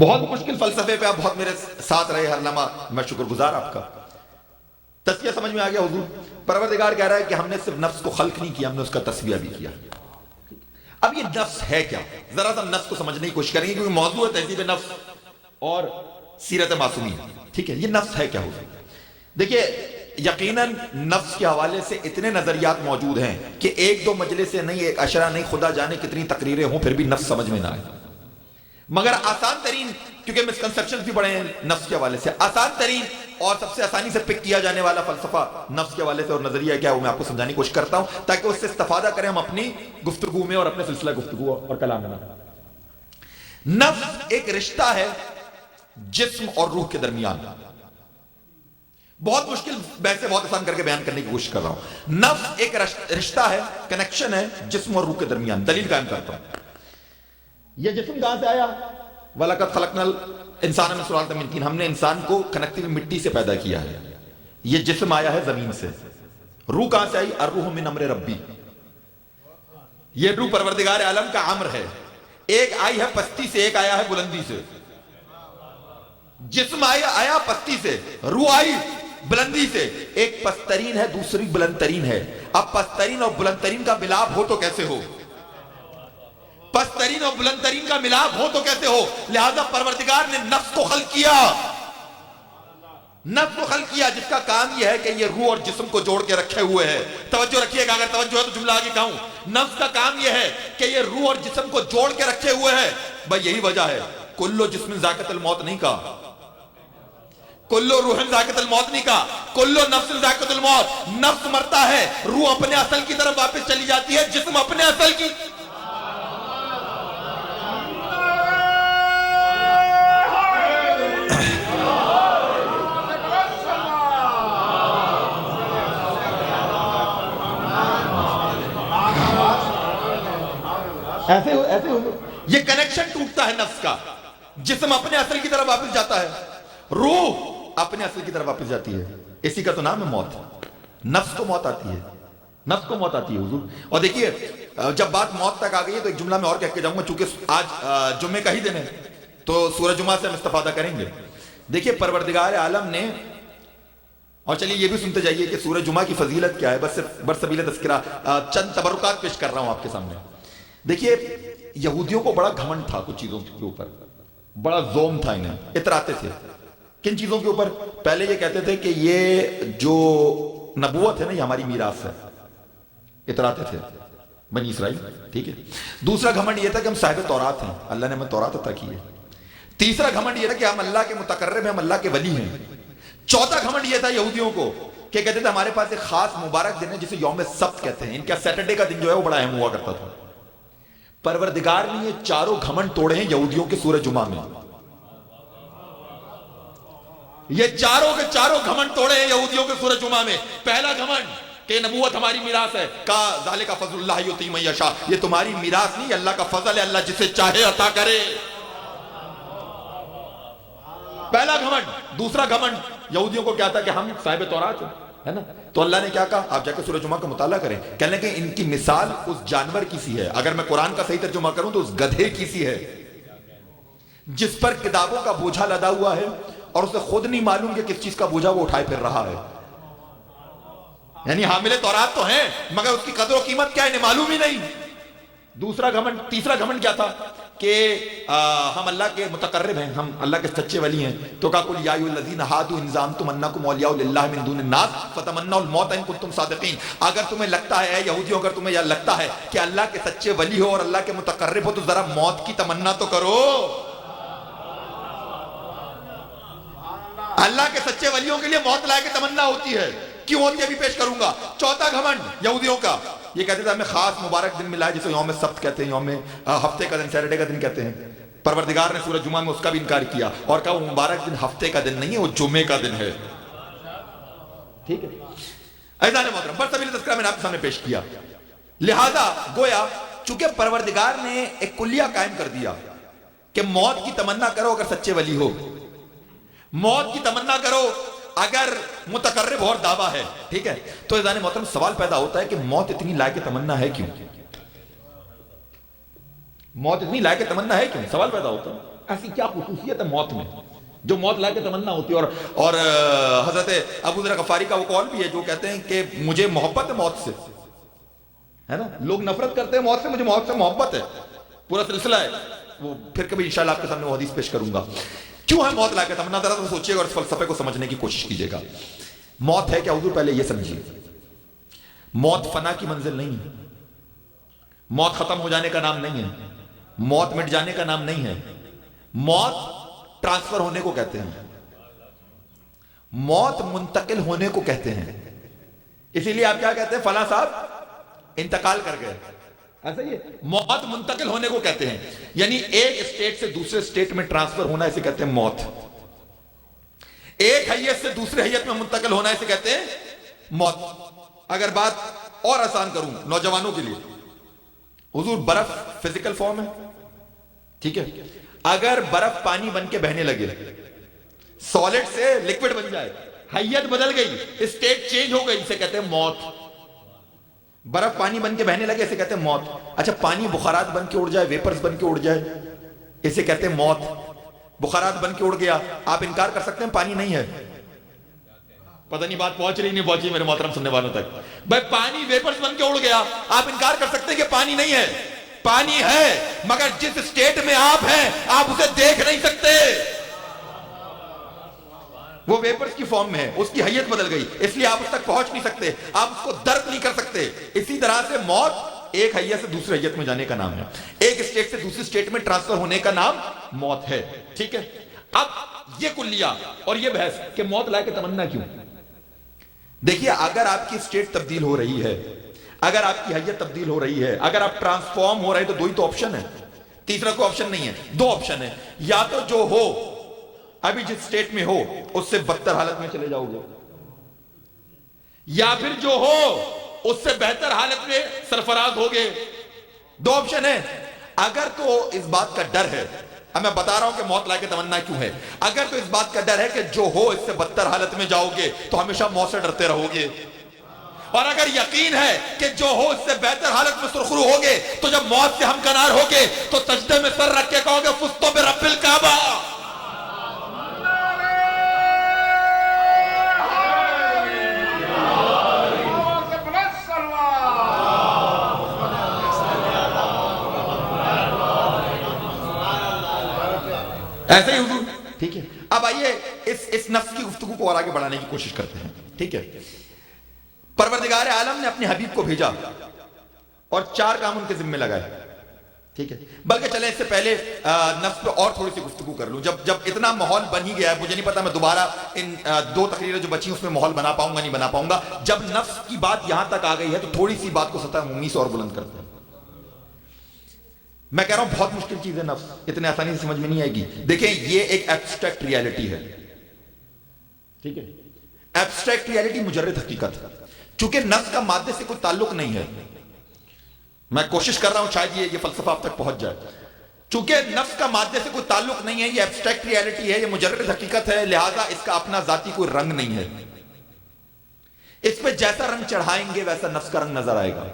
بہت مشکل فلسفے پہ آپ بہت میرے ساتھ رہے ہر لمحہ، میں شکر گزار آپ کا. تزکیہ سمجھ میں آ گیا حضور. پروردگار کہہ رہا ہے کہ ہم نے صرف نفس کو خلق نہیں کیا، ہم نے اس کا تسبیہ بھی کیا. اب یہ نفس ہے کیا؟ ذرا سا نفس کو سمجھنے کی کوشش کریں گے، کیونکہ موضوع ہے تہذیب نفس اور سیرت معصومی. ٹھیک ہے، یہ نفس ہے کیا حضور؟ دیکھیے یقیناً نفس کے حوالے سے اتنے نظریات موجود ہیں کہ ایک دو مجلس سے نہیں، ایک عشرہ نہیں، خدا جانے کتنی تقریریں ہوں پھر بھی نفس سمجھ میں نہ آئے. مگر آسان ترین، کیونکہ مسکنسپشنز بھی بڑے ہیں نفس کے حوالے سے، آسان ترین اور سب سے آسانی سے پک کیا جانے والا فلسفہ نفس کے حوالے سے اور نظریہ کیا ہے وہ میں آپ کو سمجھانے کی کوشش کرتا ہوں تاکہ اس سے استفادہ کریں ہم اپنی گفتگو میں اور اپنے سلسلہ گفتگو اور کلام میں. نفس ایک رشتہ ہے جسم اور روح کے درمیان. بہت مشکل بحث بہت آسان کر کے بیان کرنے کی کوشش کر رہا ہوں. نفس ایک رشتہ ہے، کنیکشن ہے جسم اور روح کے درمیان. دلیل قائم کرتا ہوں. یہ جسم کہاں سے آیا؟ وَلَقَدْ خَلَقْنَا الْإِنسَانَ مِنْ سُلَالَةٍ مِنْ طِينٍ. ہم نے انسان کو کھنکتی ہوئی مٹی سے پیدا کیا ہے. یہ جسم آیا ہے زمین سے. روح کہاں سے آئی؟ الروح من امر ربی. یہ روح پروردگار عالم کا امر ہے. ایک آئی ہے پستی سے، ایک آیا ہے بلندی سے. جسم آیا پستی سے، روح آئی بلندی سے. ایک پسترین ہے، دوسری بلندترین ہے. اب پسترین اور بلندترین کا ملاپ ہو تو کیسے ہو؟ پسترین اور بلندترین کا ملاپ ہو تو کیسے ہو؟ لہذا پروردگار نے نفس کو خلق کیا. نفس کو خلق کیا جس کا کام یہ ہے کہ یہ روح اور جسم کو جوڑ کے رکھے ہوئے ہے. توجہ رکھیے گا، اگر توجہ ہے تو جملہ آگے کہوں. نفس کا کام یہ ہے کہ یہ روح اور جسم کو جوڑ کے رکھے ہوئے ہے. بھائی یہی وجہ ہے کلو جسم ذائقۃ الموت نہیں کہا، کلو روح ذائقۃ الموت نہیں کہا، کلو نفس ذائقۃ الموت. نفس مرتا ہے، روح اپنے اصل کی طرف واپس چلی جاتی ہے، جسم اپنے اصل کی. ایسے ہو یہ کنیکشن ٹوٹتا ہے نفس کا. جسم اپنے اصل کی طرف واپس جاتا ہے، روح اپنے اصل کی طرف واپس جاتی ہے. اسی کا تو نام ہے موت. نفس کو موت آتی ہے، نفس کو موت آتی ہے حضور. اور دیکھیے جب بات موت تک آ گئی ہے تو ایک جملہ میں اور کہہ کے جاؤں گا، چونکہ آج جمعے کا ہی دن ہے تو سورہ جمعہ سے ہم استفادہ کریں گے. دیکھیے پروردگار عالم نے، اور چلیے یہ بھی سنتے جائیے کہ سورہ جمعہ کی فضیلت کیا ہے. بس صرف برسبیل تذکرہ چند تبرکات پیش کر رہا ہوں آپ کے سامنے. دیکھیے یہودیوں کو بڑا گھمنڈ تھا کچھ چیزوں کے اوپر، بڑا زوم تھا انہیں. اتراتے تھے کن چیزوں کے اوپر؟ پہلے یہ کہتے تھے کہ یہ جو نبوت ہے نا یہ ہماری میراث ہے. اتراتے تھے بنی اسرائیل. ٹھیک ہے. دوسرا گھمنڈ یہ تھا کہ ہم صاحب تورات ہیں، اللہ نے ہمیں تورات عطا کی ہے. تیسرا گھمنڈ یہ تھا کہ ہم اللہ کے متقرب ہیں، ہم اللہ کے ولی ہیں. چوتھا گھمنڈ یہ تھا یہودیوں کو کہ کہتے تھے ہمارے پاس ایک خاص مبارک دن ہے جسے یوم سبت کہتے ہیں. ان کا سیٹرڈے کا دن جو ہے وہ بڑا اہم ہوا کرتا تھا. پروردگار نے یہ چاروں گھمنڈ توڑے ہیں یہودیوں کے سورہ جمعہ میں. یہ چاروں کے چاروں گھمنڈ توڑے ہیں یہودیوں کے سورہ جمعہ میں. پہلا گھمنڈ کہ نبوت ہماری میراث ہے، کہا ذالک فضل اللہ یؤتی من یشاء. یہ تمہاری میراث نہیں، اللہ کا فضل ہے، اللہ جسے چاہے عطا کرے. پہلا گھمنڈ. دوسرا گھمنڈ یہودیوں کو کیا تھا کہ ہم صاحب تورات ہے نا. تو اللہ نے کیا کہا؟ آپ جا کے سورہ جمعہ کا مطالعہ کریں. کہنے کہ ان کی مثال اس جانور کی سی ہے، اگر میں قرآن کا صحیح ترجمہ کروں تو اس گدھے کی سی ہے جس پر کتابوں کا بوجھا لدا ہوا ہے اور اسے خود نہیں معلوم کہ کس چیز کا بوجھا وہ اٹھائے پھر رہا ہے. یعنی حامل تورات تو ہیں مگر اس کی قدر و قیمت کیا ہے انہیں معلوم ہی نہیں. دوسرا گھمنڈ. تیسرا گھمنڈ کیا تھا کہ ہم اللہ کے متقرب ہیں، ہم اللہ کے سچے ولی ہیں. تو کہا قل یا ایھا الذین ھادوا ان زعمتم انکم اولیاء للہ من دون الناس فتمنوا الموت ان کنتم صادقین. اگر تمہیں لگتا ہے اے یہودیوں، اگر تمہیں یہ لگتا ہے کہ اللہ کے سچے ولی ہو اور اللہ کے متقرب ہو تو ذرا موت کی تمنا تو کرو. اللہ کے سچے ولیوں کے لیے موت لائے کی تمنا ہوتی ہے. کیوں ہوتی ہے ابھی پیش کروں گا. چوتھا گھمنڈ یہودیوں کا یہ کہتے تھے ہمیں خاص مبارک دن ملا ہے جسے یوم سبت کہتے ہیں، یوم ہفتے کا دن، سیٹرڈے کا دن کہتے ہیں. پروردگار نے سورہ جمعہ میں اس کا بھی انکار کیا اور کہا وہ مبارک دن ہفتے کا دن نہیں ہے، وہ جمعے کا دن ہے. ٹھیک ہے عزیزان محترم، برسبیل تذکرہ میں نے آپ کے سامنے پیش کیا. لہذا گویا چونکہ پروردگار نے ایک کلیہ قائم کر دیا کہ موت کی تمنا کرو اگر سچے ولی ہو، موت کی تمنا کرو اگر متقرب اور دعویٰ ہے. ٹھیک ہے، تو عزیزان محترم سوال پیدا ہوتا ہے کہ موت اتنی لائق تمنا ہے کیوں؟ موت اتنی لائق تمنا ہے کیوں؟ سوال پیدا ہوتا ہے ایسی کیا خصوصیت ہے موت میں جو موت لائق تمنا ہوتی ہے؟ اور حضرت ابو ذر غفاری کا وہ قول بھی ہے جو کہتے ہیں کہ مجھے محبت ہے موت سے، ہے نا، لوگ نفرت کرتے ہیں موت سے، مجھے موت سے محبت ہے. پورا سلسلہ ہے وہ، پھر کبھی انشاءاللہ آپ کے سامنے وہ حدیث پیش کروں گا. کیوں ہے موت لائق تمنا؟ ذرا تو سوچیے گا اور اس فلسفے کو سمجھنے کی کوشش کیجیے گا. موت ہے کیا حضور؟ پہلے یہ سمجھیے، موت فنا کی منزل نہیں ہے، موت ختم ہو جانے کا نام نہیں ہے، موت مٹ جانے کا نام نہیں ہے. موت ٹرانسفر ہونے کو کہتے ہیں، موت منتقل ہونے کو کہتے ہیں. اسی لیے آپ کیا کہتے ہیں؟ فلاں صاحب انتقال کر گئے، ایسا ہی ہے. موت منتقل ہونے کو کہتے ہیں، یعنی ایک اسٹیٹ سے دوسرے اسٹیٹ میں ٹرانسفر ہونا، اسے کہتے ہیں موت. ایک حیت سے دوسرے حیت میں منتقل ہونا، اسے کہتے ہیں موت. اگر بات اور آسان کروں نوجوانوں کے لیے، حضور برف فزیکل فارم ہے، ٹھیک ہے، اگر برف پانی بن کے بہنے لگے، سالڈ سے لکوڈ بن جائے، حیت بدل گئی، اسٹیٹ چینج ہو گئی، اسے کہتے ہیں موت. برف پانی بن کے بہنے لگے، اسے کہتے ہیں موت. اچھا پانی بخارات بن کے اڑ جائے، ویپرز بن کے اڑ جائے، اسے کہتے ہیں موت. بخارات بن کے اڑ گیا، آپ انکار کر سکتے ہیں پانی نہیں ہے؟ پتہ نہیں بات پہنچ رہی نہیں پہنچی میرے محترم سننے والوں تک. بھائی پانی ویپرز بن کے اڑ گیا، آپ انکار کر سکتے ہیں کہ پانی نہیں ہے؟ پانی ہے، مگر جس اسٹیٹ میں آپ ہیں آپ اسے دیکھ نہیں سکتے، وہ ویپرز کی فارم میں ہے، اس کی حیت بدل گئی، اس لیے آپ اس تک پہنچ نہیں سکتے، آپ اس کو درک نہیں کر سکتے. اسی طرح سے موت ایک حیت سے دوسرے حیت میں جانے کا نام ہے، ایک اسٹیٹ سے دوسری اسٹیٹ میں ٹرانسفر ہونے کا نام موت ہے. ٹھیک ہے، اب یہ کلیہ اور یہ بحث کہ موت لائق تمنا کیوں. دیکھیے اگر آپ کی اسٹیٹ تبدیل ہو رہی ہے، اگر آپ کی حیت تبدیل ہو رہی ہے، اگر آپ ٹرانسفارم ہو رہے ہیں، تو دو ہی تو آپشن ہے، تیسرا کوئی آپشن نہیں ہے. دو آپشن ہے، یا تو جو ہو ابھی جس اسٹیٹ میں ہو اس سے بدتر حالت میں چلے جاؤ گے، یا پھر جو ہو اس سے بہتر حالت میں سرفراز ہوگے. دو آپشن ہے. اگر تو اس بات کا ڈر ہے، اب میں بتا رہا ہوں کہ موت لائق تمنا کیوں ہے، اگر تو اس بات کا ڈر ہے کہ جو ہو اس سے بدتر حالت میں جاؤ گے تو ہمیشہ موت سے ڈرتے رہو گے، اور اگر یقین ہے کہ جو ہو اس سے بہتر حالت میں سرخرو ہوگے تو جب موت سے ہمکنار ہوگے تو سجدے میں سر رکھ کے کہو گے فزتو برب الکعبہ. ایسے ہی حضور. ٹھیک ہے، اب آئیے اس نفس کی گفتگو کو اور آگے بڑھانے کی کوشش کرتے ہیں. ٹھیک ہے، پروردگار عالم نے اپنے حبیب کو بھیجا اور 4 کام ان کے ذمہ لگائے. ٹھیک ہے، بلکہ چلیں اس سے پہلے نفس پہ اور تھوڑی سی گفتگو کر لوں. جب اتنا ماحول بن ہی گیا ہے، مجھے نہیں پتا میں دوبارہ ان 2 تقریریں جو بچی اس میں ماحول بنا پاؤں گا نہیں بنا پاؤں گا. جب نفس کی بات یہاں تک آ گئی ہے تو تھوڑی سی بات کو سطح عمومی سے اور بلند کرتے ہیں. میں کہہ رہا ہوں بہت مشکل چیز ہے نفس، اتنے آسانی سے سمجھ میں نہیں آئے گی. دیکھیں یہ ایک ایبسٹریکٹ ریالٹی ہے. ٹھیک ہے، ایبسٹریکٹ ریالٹی مجرد حقیقت ہے. چونکہ نفس کا مادے سے کوئی تعلق نہیں ہے، میں کوشش کر رہا ہوں شاید یہ فلسفہ آپ تک پہنچ جائے. چونکہ نفس کا مادے سے کوئی تعلق نہیں ہے، یہ ایبسٹریکٹ ریالٹی ہے، یہ مجرد حقیقت ہے، لہذا اس کا اپنا ذاتی کوئی رنگ نہیں ہے. اس پہ جیسا رنگ چڑھائیں گے ویسا نفس کا رنگ نظر آئے گا.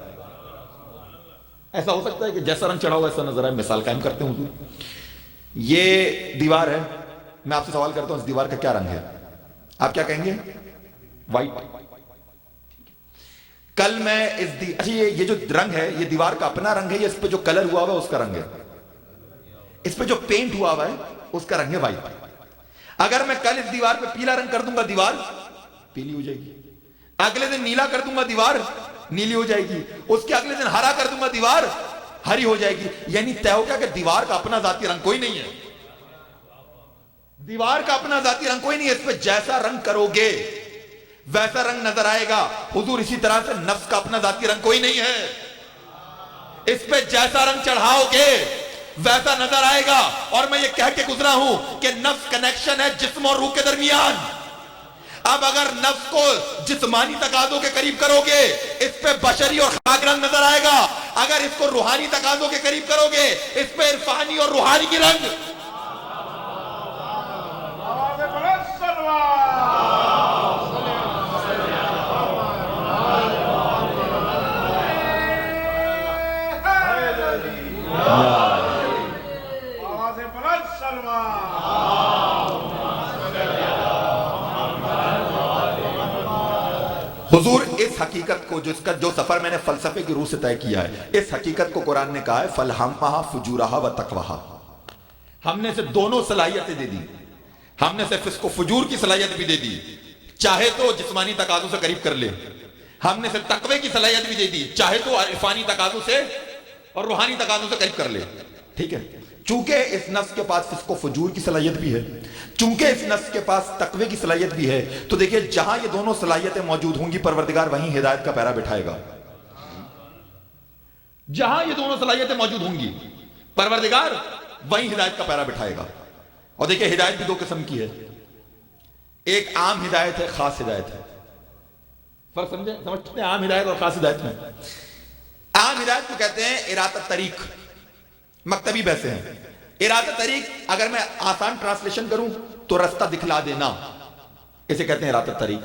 ایسا ہو سکتا ہے کہ جیسا رنگ چڑھا ہوا ایسا نظر آئے. مثال قائم کرتے ہیں حضور، یہ دیوار ہے، میں آپ سے سوال کرتا ہوں اس دیوار کا کیا رنگ ہے؟ آپ کیا کہیں گے؟ وائٹ. کل میں اچھا یہ جو رنگ ہے یہ دیوار کا اپنا رنگ ہے یا اس پہ جو کلر ہوا ہوا ہے اس کا رنگ ہے؟ اس پہ جو پینٹ ہوا ہوا ہے اس کا رنگ ہے وائٹ. اگر میں کل اس دیوار پہ پیلا رنگ کر دوں گا دیوار پیلی ہو جائے گی. اگلے دن نیلا کر دوں گا دیوار نیلی ہو جائے گی. اس کے اگلے دن ہرا کر دوں گا دیوار ہری ہو جائے گی. یعنی طے ہو گیا کہ دیوار کا اپنا ذاتی رنگ کوئی نہیں ہے. دیوار کا اپنا ذاتی رنگ کوئی نہیں ہے. اس پہ جیسا رنگ کرو گے ویسا رنگ نظر آئے گا. حضور اسی طرح سے نفس کا اپنا ذاتی رنگ کوئی نہیں ہے. اس پہ جیسا رنگ چڑھاؤ گے ویسا نظر آئے گا. اور میں یہ کہہ کے گزرا ہوں کہ نفس کنیکشن ہے جسم اور روح کے درمیان. اب اگر نفس کو جسمانی تقاضوں کے قریب کرو گے اس پہ بشری اور خاک رنگ نظر آئے گا، اگر اس کو روحانی تقاضوں کے قریب کرو گے اس پہ عرفانی اور روحانی کی رنگ. حضور اس حقیقت کو جو سفر میں نے فلسفے کی روح سے طے کیا ہے، اس حقیقت کو قرآن نے کہا ہے فَلْحَمَّهَا فُجُورَهَا وَتَقْوَهَا. ہم نے اسے دونوں صلاحیتیں دے دی. ہم نے صرف اس کو فجور کی صلاحیت بھی دے دی، چاہے تو جسمانی تقاضوں سے قریب کر لے. ہم نے اسے تقوی کی صلاحیت بھی دے دی، چاہے تو عرفانی تقاضوں سے اور روحانی تقاضوں سے قریب کر لے. ٹھیک ہے، چونکہ اس نفس کے پاس فسق و فجور کی صلاحیت بھی ہے، چونکہ اس نفس کے پاس تقوی کی صلاحیت بھی ہے، تو دیکھیں جہاں یہ دونوں صلاحیتیں موجود ہوں گی پروردگار وہیں ہدایت کا پیرا بٹھائے گا. جہاں یہ دونوں صلاحیتیں موجود ہوں گی پروردگار وہیں ہدایت کا پیرا بٹھائے گا. اور دیکھیں ہدایت بھی دو قسم کی ہے، ایک عام ہدایت ہے، خاص ہدایت ہے. فرق سمجھتے ہیں عام ہدایت اور خاص ہدایت میں؟ عام ہدایت کو کہتے ہیں ارادۃ طریق، مکتبی بحثیں ہیں. ارادۃ طریق اگر میں آسان ٹرانسلیشن کروں تو رستہ دکھلا دینا، اسے کہتے ہیں ارادۃ طریق،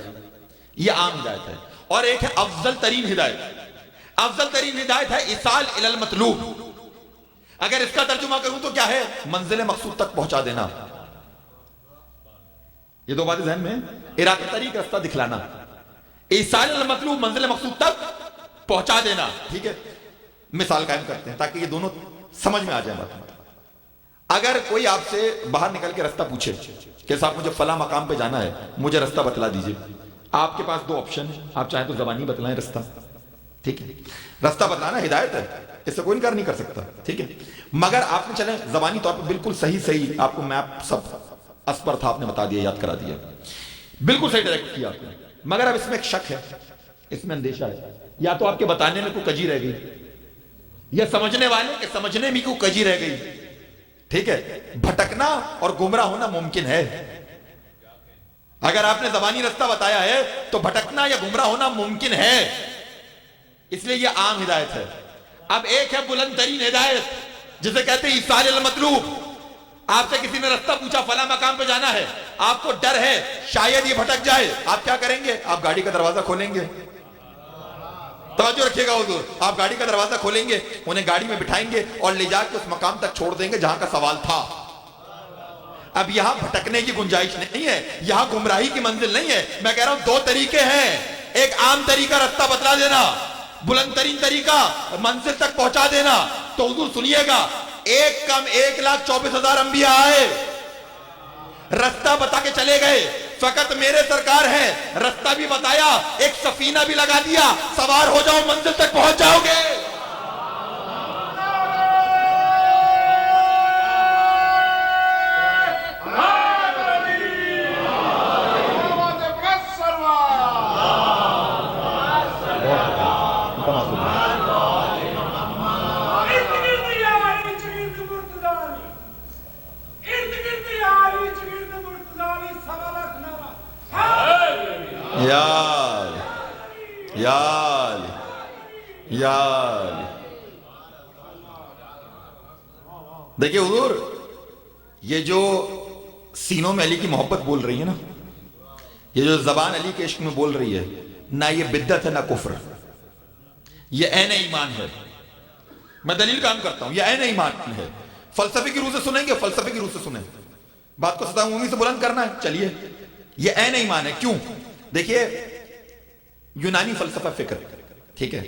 یہ عام ہدایت ہے. اور ایک ہے افضل ترین ہدایت. افضل ترین ہدایت ہے ایصال الی المطلوب. اگر اس کا ترجمہ کروں تو کیا ہے؟ منزل مقصود تک پہنچا دینا. یہ دو باتیں ذہن میں ہیں، ارادۃ طریق رستہ دکھلانا، ایصال الی المطلوب منزل مقصود تک پہنچا دینا. ٹھیک ہے، مثال قائم کرتے ہیں تاکہ یہ دونوں سمجھ میں آ جائیں بات. اگر کوئی آپ سے باہر نکل کے رستہ پوچھے کہ صاحب مجھے فلاں مقام پہ جانا ہے، مجھے رستہ بتلا دیجئے، آپ کے پاس دو آپشن ہیں. آپ چاہیں تو زبانی بتلائیں رستہ، ٹھیک ہے، رستہ بتلانا ہدایت ہے، اس سے کوئی انکار نہیں کر سکتا. ٹھیک ہے، مگر آپ نے چلیں زبانی طور پر بالکل صحیح آپ کو میپ سب اسپر تھا، آپ نے بتا دیا، یاد کرا دیا، بالکل صحیح ڈائریکٹ کیا آپ نے. مگر اب اس میں ایک شک ہے، اس میں اندیشہ ہے، یا تو آپ کے بتانے میں کوئی کجی رہ گئی، یا سمجھنے والے کے سمجھنے میں کوئی کجی رہ گئی. ٹھیک ہے، بھٹکنا اور گمراہ ہونا ممکن ہے. اگر آپ نے زبانی رستہ بتایا ہے تو بھٹکنا یا گمراہ ہونا ممکن ہے، اس لیے یہ عام ہدایت ہے. اب ایک ہے بلند ترین ہدایت جسے کہتے ہیں ایصال الی المطلوب. آپ سے کسی نے رستہ پوچھا فلاں مقام پہ جانا ہے، آپ کو ڈر ہے شاید یہ بھٹک جائے، آپ کیا کریں گے؟ آپ گاڑی کا دروازہ کھولیں گے. توجہ رکھیے گا حضور، آپ گاڑی کا دروازہ کھولیں گے، انہیں گاڑی میں بٹھائیں گے اور لے جا کے اس مقام تک چھوڑ دیں گے جہاں کا سوال تھا. اب یہاں بھٹکنے کی گنجائش نہیں ہے، یہاں گمراہی کی منزل نہیں ہے. میں کہہ رہا ہوں دو طریقے ہیں، ایک عام طریقہ رستہ بتلا دینا، بلند ترین طریقہ منزل تک پہنچا دینا. تو حضور سنیے گا، ایک کم 1,24,000 انبیاء آئے، رستہ بتا کے چلے گئے، فقط میرے سرکار ہیں رستہ بھی بتایا، ایک سفینہ بھی لگا دیا، سوار ہو جاؤ منزل تک پہنچ جاؤ گے. دیکھیے حضور، یہ جو سینوں میں علی کی محبت بول رہی ہے نا، یہ جو زبان علی کے عشق میں بول رہی ہے، نہ یہ بدعت ہے نہ کفر، یہ عین ایمان ہے. میں دلیل کام کرتا ہوں، یہ عین ایمان ہے. فلسفے کی روح سے سنیں گے، فلسفے کی روح سے سنیں، بات کو سطح عمومی سے بلند کرنا ہے، چلیے یہ عین ایمان ہے. کیوں؟ دیکھیے یونانی فلسفہ فکر، ٹھیک ہے،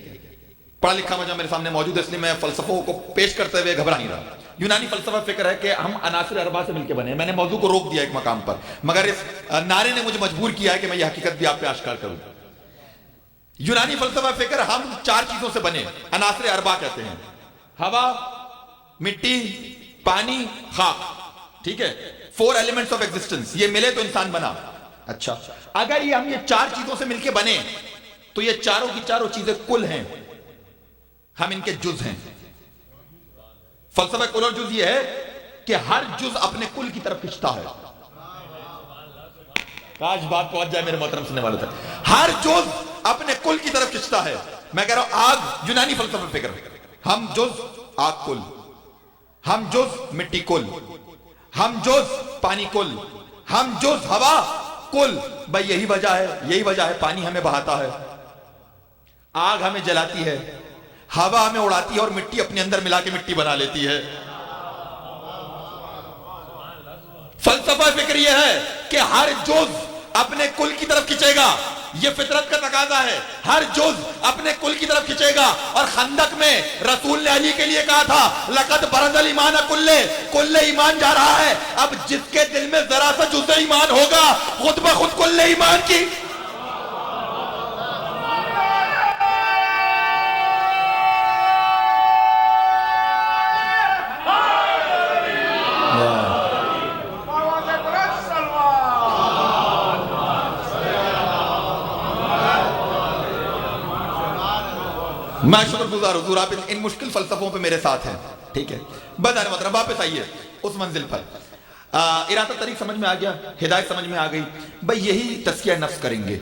پڑھا لکھا مجھے میرے سامنے موجود ہے اس لیے میں فلسفوں کو پیش کرتے ہوئے گھبرا نہیں رہا. یونانی فلسفہ فکر ہے کہ ہم عناصر اربعہ سے مل کے بنے. میں نے موضوع کو روک دیا ایک مقام پر، مگر اس نعرے نے مجھے مجبور کیا ہے کہ میں یہ حقیقت بھی آپ پہ آشکار کروں. یونانی فلسفہ فکر ہم 4 چیزوں سے بنے، عناصر اربعہ کہتے ہیں، ہوا، مٹی، پانی، خاک. ٹھیک ہے، 4 ایلیمنٹس آف ایگزسٹنس، یہ ملے تو انسان بنا. اچھا، اگر یہ ہم یہ 4 چیزوں سے مل کے بنے تو یہ چاروں کی چاروں چیزیں کل ہیں، ہم ان کے جز ہیں. فلسفہ کل اور جز یہ ہے کہ ہر جز اپنے کل کی طرف کھنچتا ہے. کاش بات پہنچ جائے میرے محترم سننے والوں تک. ہر جز اپنے کل کی طرف کھنچتا ہے. میں کہہ رہا ہوں آگ یونانی فلسفہ فکر, ہم جز آگ کل, ہم جز مٹی کل, ہم جز پانی کل, ہم جز ہوا کل. بھائی یہی وجہ ہے پانی ہمیں بہاتا ہے, آگ ہمیں جلاتی ہے, ہوا ہمیں اڑاتی ہے اور مٹی اپنے اندر ملا کے مٹی بنا لیتی ہے. فلسفہ فکر یہ ہے کہ ہر جز اپنے کل کی طرف کھنچے گا, یہ فطرت کا تقاضا ہے. ہر جز اپنے کل کی طرف کھنچے گا. اور خندق میں رسول نے علی کے لیے کہا تھا لقد برز الایمان کل ایمان جا رہا ہے. اب جس کے دل میں ذرا سا جز ایمان ہوگا خود بخود کل ایمان کی میں شکر گزار حضور, آپ ان مشکل فلسفوں پہ میرے ساتھ ہیں. ٹھیک ہے بدر مطلب واپس آئیے اس منزل پر. ارادہ طریق سمجھ میں آ گیا, ہدایت سمجھ میں آ گئی. بھئی یہی تزکیہ نفس کریں گے,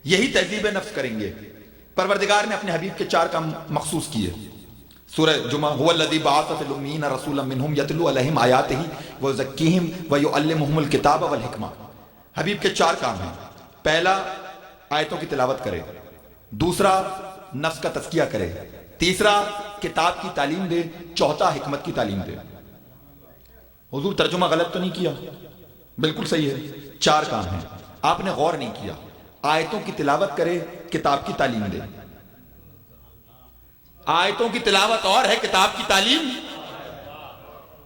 یہی تہذیب نفس کریں گے. پروردگار نے اپنے حبیب کے 4 کام مخصوص کیے. سورہ جمعہ هو الذی بعث فی الامیین رسولا منہم یتلو علیہم آیاتہ ویزکیہم ویعلمہم الکتاب والحکمہ. حبیب کے 4 کام ہیں. پہلا آیتوں کی تلاوت کرے, دوسرا نفس کا تزکیہ کرے, تیسرا کتاب کی تعلیم دے, چوتھا حکمت کی تعلیم دے. حضور ترجمہ غلط تو نہیں کیا, بالکل صحیح ہے. 4 کام ہیں, آپ نے غور نہیں کیا. آیتوں کی تلاوت کرے, کتاب کی تعلیم دے. آیتوں کی تلاوت اور ہے, کتاب کی تعلیم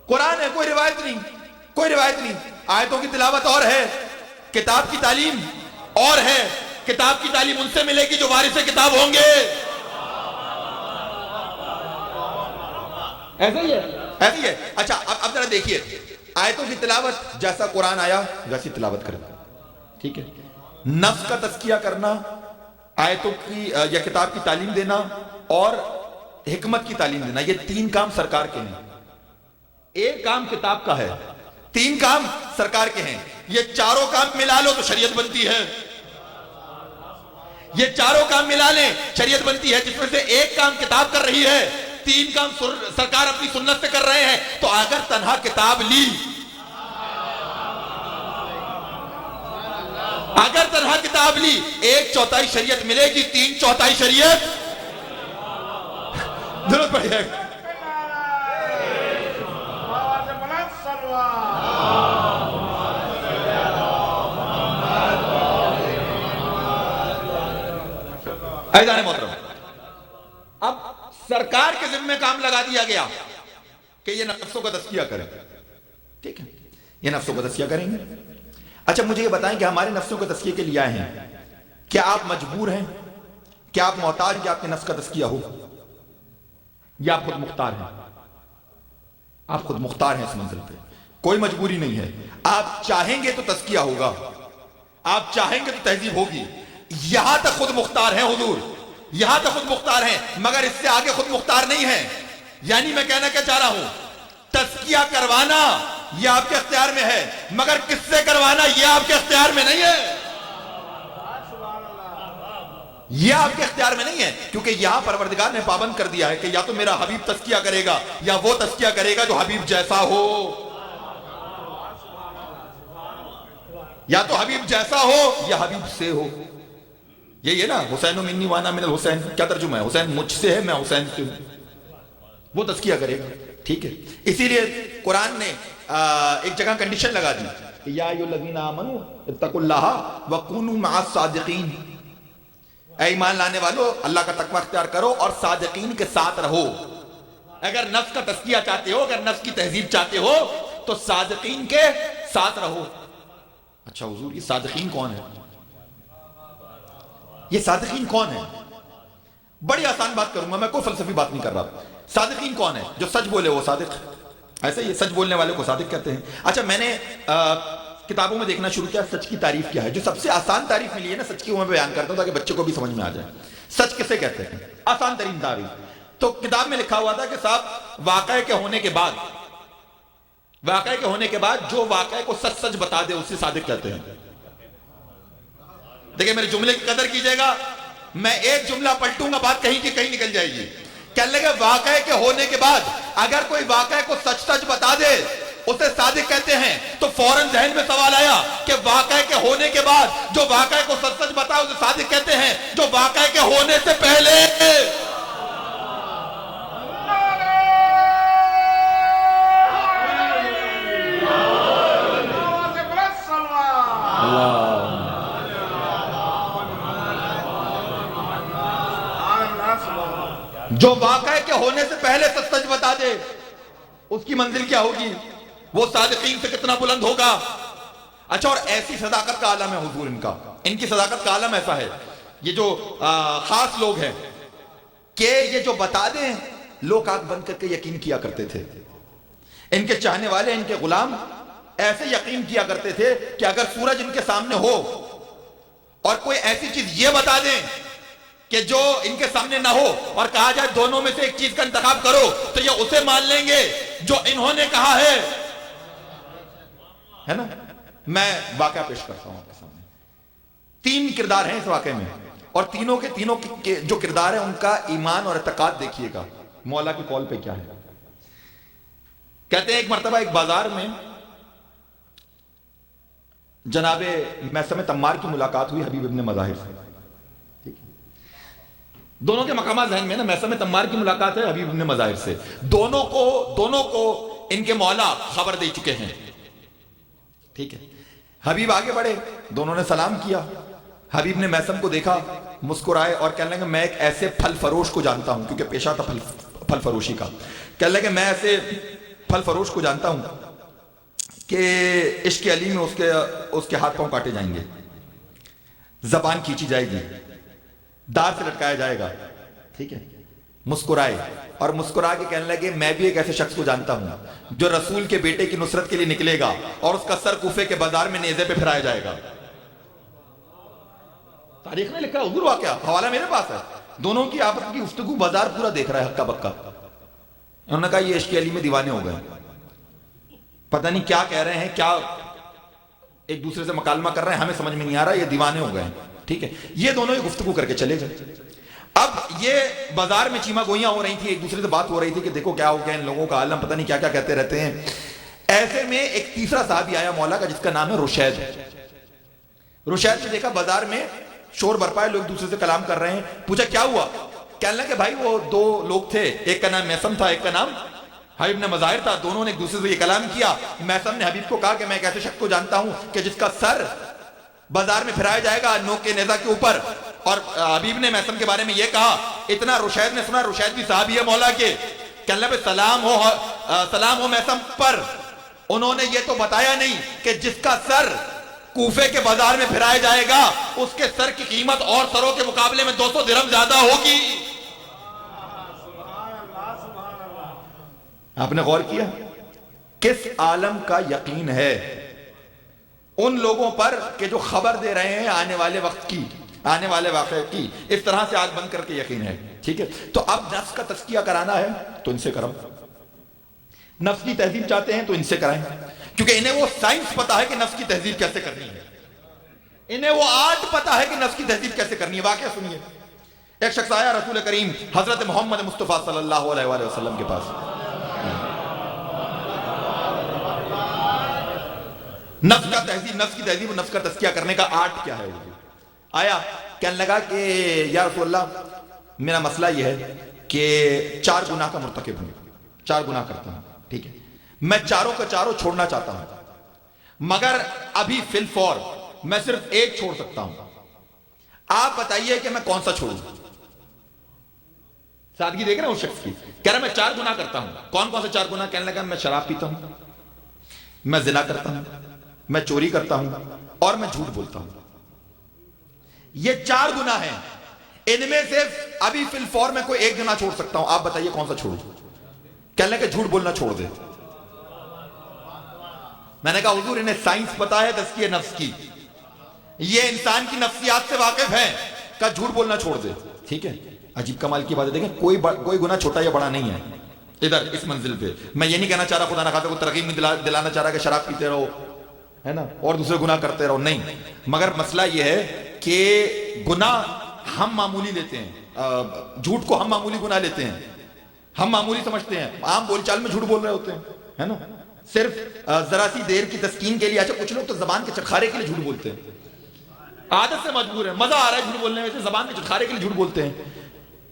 قرآن ہے, کوئی روایت نہیں. آیتوں کی تلاوت اور ہے, کتاب کی تعلیم اور ہے. کتاب کی تعلیم ان سے ملے گی جو وارث کتاب ہوں گے. ایسا ہی ہے. اچھا اب ذرا دیکھیے, آیتوں کی تلاوت جیسا قرآن آیا ویسی تلاوت کرنا. ٹھیک ہے. نفس کا تزکیہ کرنا, آیتوں کی یا کتاب کی تعلیم دینا اور حکمت کی تعلیم دینا, یہ 3 کام سرکار کے ہیں. 1 کام کتاب کا ہے, 3 کام سرکار کے ہیں. یہ 4 کام ملا لو تو شریعت بنتی ہے. یہ 4 کام ملا لیں شریعت بنتی ہے, جس میں سے 1 کام کتاب کر رہی ہے, 3 کام سرکار اپنی سنت سے کر رہے ہیں. تو اگر تنہا کتاب لی, اگر تنہا کتاب لی 1/4 شریعت ملے گی, 3/4 شریعت ضرورت پڑ جائے گی. عزیزان محترم, اب سرکار کے ذمہ کام لگا دیا گیا کہ یہ نفسوں کا تزکیہ کریں. ٹھیک ہے, یہ نفسوں کا تزکیہ کریں گے. اچھا مجھے یہ بتائیں کہ ہمارے نفسوں کے تزکیے کے لیے آئے ہیں, کیا آپ مجبور ہیں, کیا آپ محتاج ہیں کہ آپ کے نفس کا تزکیہ ہو, یا آپ خود مختار ہیں؟ آپ خود مختار ہیں اس منزل پہ, کوئی مجبوری نہیں ہے. آپ چاہیں گے تو تزکیہ ہوگا, آپ چاہیں گے تو تہذیب ہوگی. یہاں تک خود مختار ہیں حضور, یہاں تک خود مختار ہیں, مگر اس سے آگے خود مختار نہیں ہیں. یعنی میں کہنا کیا چاہ رہا ہوں, تزکیہ کروانا یہ آپ کے اختیار میں ہے, مگر کس سے کروانا یہ آپ کے اختیار میں نہیں ہے. یہ آپ کے اختیار میں نہیں ہے, کیونکہ یہاں پروردگار نے پابند کر دیا ہے کہ یا تو میرا حبیب تزکیہ کرے گا یا وہ تزکیہ کرے گا جو حبیب جیسا ہو. یا تو حبیب جیسا ہو یا حبیب سے ہو. یہی ہے نا, حسین منی وانا من الحسین, کیا ترجمہ ہے؟ حسین مجھ سے ہے, میں حسین سے ہوں. وہ تزکیہ کرے گا. ٹھیک ہے, اسی لیے قرآن نے ایک جگہ کنڈیشن لگا دی کہ یا ایھا الذین آمنوا اتقوا اللہ وکونوا مع الصادقین. اے ایمان لانے والو, اللہ کا تقوی اختیار کرو اور صادقین کے ساتھ رہو. اگر نفس کا تزکیہ چاہتے ہو, اگر نفس کی تہذیب چاہتے ہو تو صادقین کے ساتھ رہو. اچھا حضور, یہ صادقین کون ہے؟ یہ صادقین کون ہے؟ بڑی آسان بات کروں گا, میں کوئی فلسفی بات نہیں کر رہا. صادقین کون ہے؟ جو سچ بولے وہ صادق. ایسے ہی سچ بولنے والے کو صادق کہتے ہیں. اچھا میں نے کتابوں میں دیکھنا شروع کیا سچ کی تعریف کیا ہے. جو سب سے آسان تعریف ملی ہے نا سچ کی, وہ میں بیان کرتا ہوں تاکہ بچے کو بھی سمجھ میں آ جائے. سچ کسے کہتے ہیں؟ آسان ترین تعریف. تو کتاب میں لکھا ہوا تھا کہ صاحب واقعے کے ہونے کے بعد جو واقعے کو سچ سچ بتا دے اسے صادق کہتے ہیں. دیکھیں میرے جملے کی قدر کیجئے گا، میں ایک جملہ پلٹوں گا بات کہیں کی کہیں نکل جائے گی. کہنے لگے واقعے کے ہونے کے بعد اگر کوئی واقعے کو سچ سچ بتا دے اسے صادق کہتے ہیں. تو فوراً ذہن میں سوال آیا کہ واقعے کے ہونے کے بعد جو واقعے کو سچ سچ بتا اسے صادق کہتے ہیں، جو واقعے کے ہونے سے پہلے جو واقعے کے ہونے سے پہلے سچ سچ بتا دے اس کی منزل کیا ہوگی، وہ صادقین سے کتنا بلند ہوگا. اچھا، اور ایسی صداقت کا عالم ہے حضور ان کی صداقت کا عالم ایسا ہے. یہ جو خاص لوگ ہیں کہ یہ جو بتا دیں لوگ آنکھ بند کر کے یقین کیا کرتے تھے. ان کے چاہنے والے، ان کے غلام ایسے یقین کیا کرتے تھے کہ اگر سورج ان کے سامنے ہو اور کوئی ایسی چیز یہ بتا دیں کہ جو ان کے سامنے نہ ہو اور کہا جائے دونوں میں سے ایک چیز کا انتخاب کرو تو یہ اسے مان لیں گے جو انہوں نے کہا ہے نا. میں واقعہ پیش کرتا ہوں آپ کے سامنے. 3 کردار ہیں اس واقعے میں اور تینوں کے جو کردار ہیں ان کا ایمان اور اعتقاد دیکھیے گا مولا کی قول پہ کیا ہے. کہتے ہیں ایک مرتبہ ایک بازار میں جناب میثم تمار کی ملاقات ہوئی حبیب ابن مظاہر سے. دونوں کے مقامات ذہن میں نا، میثم تمار کی ملاقات ہے حبیب ابن مظاہر سے. دونوں کو ان کے مولا خبر دے چکے ہیں. ٹھیک ہے، حبیب آگے بڑھے، دونوں نے سلام کیا. حبیب نے میثم کو دیکھا، مسکرائے اور کہنے لگے میں ایک ایسے پھل فروش کو جانتا ہوں، کیونکہ پیشہ تھا پھل فروشی کا. کہنے لگے میں ایسے پھل فروش کو جانتا ہوں کہ عشق علی میں اس کے ہاتھ پاؤں کاٹے جائیں گے، زبان کھینچی جائے گی، دار سے لٹکایا جائے گا. ٹھیک ہے، مسکرائے اور مسکرا کے کہنے لگے میں بھی ایک ایسے شخص کو جانتا ہوں جو رسول کے بیٹے کی نصرت کے لیے نکلے گا اور اس کا سر کوفے کے بازار میں نیزے پہ پھرایا جائے گا. تاریخ نے لکھا، حضور واقعہ، حوالہ میرے پاس ہے. دونوں کی آپس کی گفتگو بازار پورا دیکھ رہا ہے ہکا بکا. انہوں نے کہا یہ عشق علی میں دیوانے ہو گئے، پتہ نہیں کیا کہہ رہے ہیں، کیا ایک دوسرے سے مکالمہ کر رہے ہیں، ہمیں سمجھ میں نہیں آ رہا، یہ دیوانے ہو گئے. ٹھیک ہے، یہ دونوں ہی گفتگو کر کے چلے گئے. اب یہ بازار میں چیما گوئیاں ہو رہی تھی، ایک دوسرے سے بات ہو رہی تھی کہ دیکھو کیا ہو گیا ان لوگوں کا عالم، پتہ نہیں کیا کیا کہتے رہتے ہیں. ایسے میں ایک تیسرا صحابی آیا مولا کا جس کا نام ہے رشید. رشید نے دیکھا بازار میں شور برپا ہے، لوگ دوسرے سے کلام کر رہے ہیں. پوچھا کیا ہوا؟ کہنے لگا کہ بھائی وہ 2 لوگ تھے، ایک کا نام میثم تھا، ایک کا نام حبیب نے مظاہر تھا. دونوں نے ایک دوسرے سے یہ کلام کیا. میثم نے حبیب کو کہا کہ میں ایک ایسے شخص کو جانتا ہوں کہ جس کا سر بازار میں پھرایا جائے گا نوک کے نیزہ کے اوپر. اور حبیب نے میثم کے بارے میں یہ کہا. اتنا رشید نے سنا، رشید بھی صحابی ہے مولا کے. کہنے لگے سلام ہو میثم پر. انہوں نے یہ تو بتایا نہیں کہ جس کا سر کوفے کے بازار میں پھرایا جائے گا اس کے سر کی قیمت اور سروں کے مقابلے میں 200 درہم زیادہ ہوگی. آپ نے غور کیا کس عالم کا یقین ہے ان لوگوں پر کہ جو خبر دے رہے ہیں آنے والے وقت کی، آنے والے واقعے کی، اس طرح سے آنکھ بند کر کے یقین ہے. ٹھیک ہے، تو اب نفس کا تزکیہ کرانا ہے تو ان سے کرو، نفس کی تہذیب چاہتے ہیں تو ان سے کرائیں، کیونکہ انہیں وہ سائنس پتا ہے کہ نفس کی تہذیب کیسے کرنی ہے، انہیں وہ آرٹ پتا ہے کہ نفس کی تہذیب کیسے کرنی ہے. واقعہ سنیے. ایک شخص آیا رسول کریم حضرت محمد مصطفیٰ صلی اللہ علیہ وآلہ وسلم کے پاس. نفس کی تہذیب، نفس کا تزکیہ کرنے کا آرٹ کیا ہے. آیا کہنے لگا کہ یا رسول اللہ میرا مسئلہ یہ ہے کہ 4 گناہ کا مرتکب ہوں، 4 گناہ کرتا ہوں. ٹھیک ہے، میں چاروں کا چاروں چھوڑنا چاہتا ہوں، مگر ابھی فی الفور میں صرف ایک چھوڑ سکتا ہوں. آپ بتائیے کہ میں کون سا چھوڑوں. سادگی دیکھ رہے ہیں اس شخص کی. کہہ رہا میں 4 گناہ کرتا ہوں. کون کون سے 4 گناہ؟ کہنے لگا میں شراب پیتا ہوں، میں زنا کرتا ہوں، میں چوری کرتا ہوں اور میں جھوٹ بولتا ہوں. یہ 4 گناہ ہیں، ان میں سے ابھی فی الفور میں کوئی ایک گناہ چھوڑ سکتا ہوں. آپ بتائیے کون سا چھوڑوں. کہنے لگا جھوٹ بولنا چھوڑ دے. میں نے کہا حضور انہیں سائنس پتا ہے تزکیہ نفس کی، یہ انسان کی نفسیات سے واقف ہیں. کہا جھوٹ بولنا چھوڑ دے. ٹھیک ہے، عجیب کمال کی بات ہے. دیکھیں کوئی گناہ چھوٹا یا بڑا نہیں ہے ادھر اس منزل پہ. میں یہ نہیں کہنا چاہ رہا، خدا نہ خواستہ کو ترغیب نہیں دلانا چاہ رہا کہ شراب پیتے رہو، ہے نا, اور دوسرے گناہ کرتے رہو, نہیں. مگر مسئلہ یہ ہے کہ گناہ ہم معمولی لیتے ہیں, جھوٹ کو ہم معمولی گناہ لیتے ہیں, ہم معمولی سمجھتے ہیں, عام بول چال میں جھوٹ بول رہے ہوتے ہیں, ہے نا, صرف ذرا سی دیر کی تسکین کے لیے. اچھا کچھ لوگ تو زبان کے چٹخارے کے لیے جھوٹ بولتے ہیں, عادت سے مجبور ہے, مزہ آ رہا ہے جھوٹ بولنے میں, زبان کے چٹخارے کے لیے جھوٹ بولتے ہیں.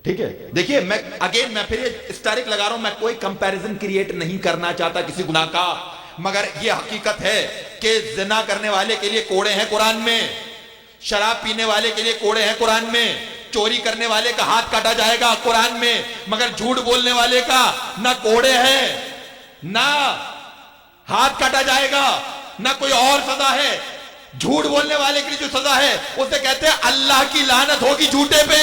ٹھیک ہے, دیکھیے میں پھر یہ اسٹارک لگا رہا ہوں, میں کوئی کمپیریزن کریٹ نہیں کرنا چاہتا کسی گناہ کا, مگر یہ حقیقت ہے کہ زنا کرنے والے کے لیے کوڑے ہیں قرآن میں, شراب پینے والے کے لیے کوڑے ہیں قرآن میں, چوری کرنے والے کا ہاتھ کاٹا جائے گا قرآن میں, مگر جھوٹ بولنے والے کا نہ کوڑے ہیں, نہ ہاتھ کاٹا جائے گا, نہ کوئی اور سزا ہے. جھوٹ بولنے والے کے لیے جو سزا ہے اسے کہتے ہیں اللہ کی لعنت ہوگی جھوٹے پہ.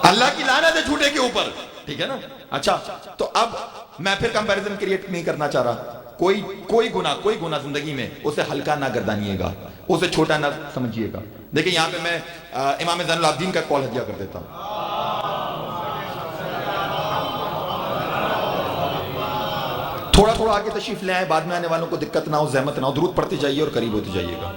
اللہ کی لعنت ہے جھوٹے کے اوپر, ٹھیک ہے نا. اچھا تو اب میں پھر کمپیریزن کریٹ نہیں کرنا چاہ رہا. کوئی گناہ زندگی میں اسے ہلکا نہ گردانیے گا, اسے چھوٹا نہ سمجھیے گا. دیکھیں یہاں پہ میں امام زین العابدین کا قول ہدیہ کر دیتا ہوں. تھوڑا آگے تشریف لے آئے, بعد میں آنے والوں کو دقت نہ ہو, زحمت نہ ہو, درود پڑھتے جائیے اور قریب ہوتے جائیے گا.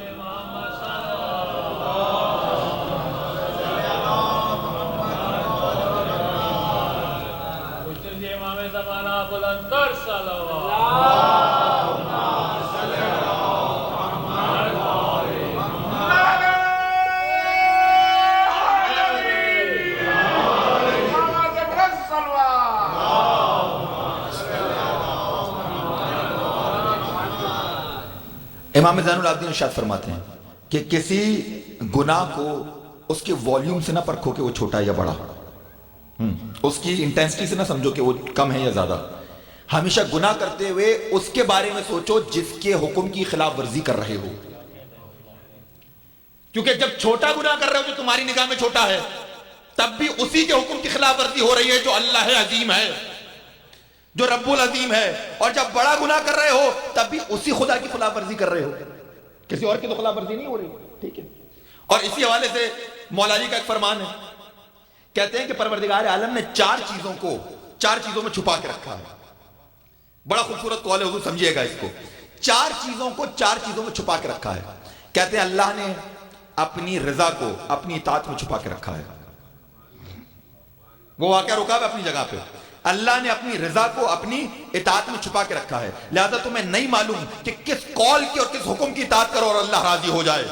امام زین العابدین ارشاد فرماتے ہیں کہ کسی گناہ کو اس کے والیوم سے نہ پرکھو کہ وہ چھوٹا یا بڑا, اس کی انٹینسٹی سے نہ سمجھو کہ وہ کم ہے یا زیادہ. ہمیشہ گناہ کرتے ہوئے اس کے بارے میں سوچو جس کے حکم کی خلاف ورزی کر رہے ہو, کیونکہ جب چھوٹا گناہ کر رہے ہو جو تمہاری نگاہ میں چھوٹا ہے, تب بھی اسی کے حکم کی خلاف ورزی ہو رہی ہے جو اللہ عظیم ہے, جو رب العظیم ہے. اور جب بڑا گناہ کر رہے ہو تب بھی اسی خدا کی خلاف ورزی کر رہے ہو, کسی اور کی تو خلاف ورزی نہیں ہو رہی. ٹھیک ہے, اور اسی حوالے سے مولا علی کا ایک فرمان ہے, کہتے ہیں کہ پروردگار عالم نے چار چیزوں میں چھپا کے رکھا ہے. بڑا خوبصورت قول ہے حضور, سمجھیے گا اس کو. چار چیزوں میں چھپا کے رکھا ہے. کہتے ہیں اللہ نے اپنی رضا کو اپنی اطاعت میں چھپا کے رکھا ہے. وہ واقعہ رکا ہے اپنی جگہ پہ. اللہ نے اپنی رضا کو اپنی اطاعت میں چھپا کے رکھا ہے, لہذا تمہیں نہیں معلوم کہ کس قول کی اور کس حکم کی اطاعت کرو اور اللہ راضی ہو جائے,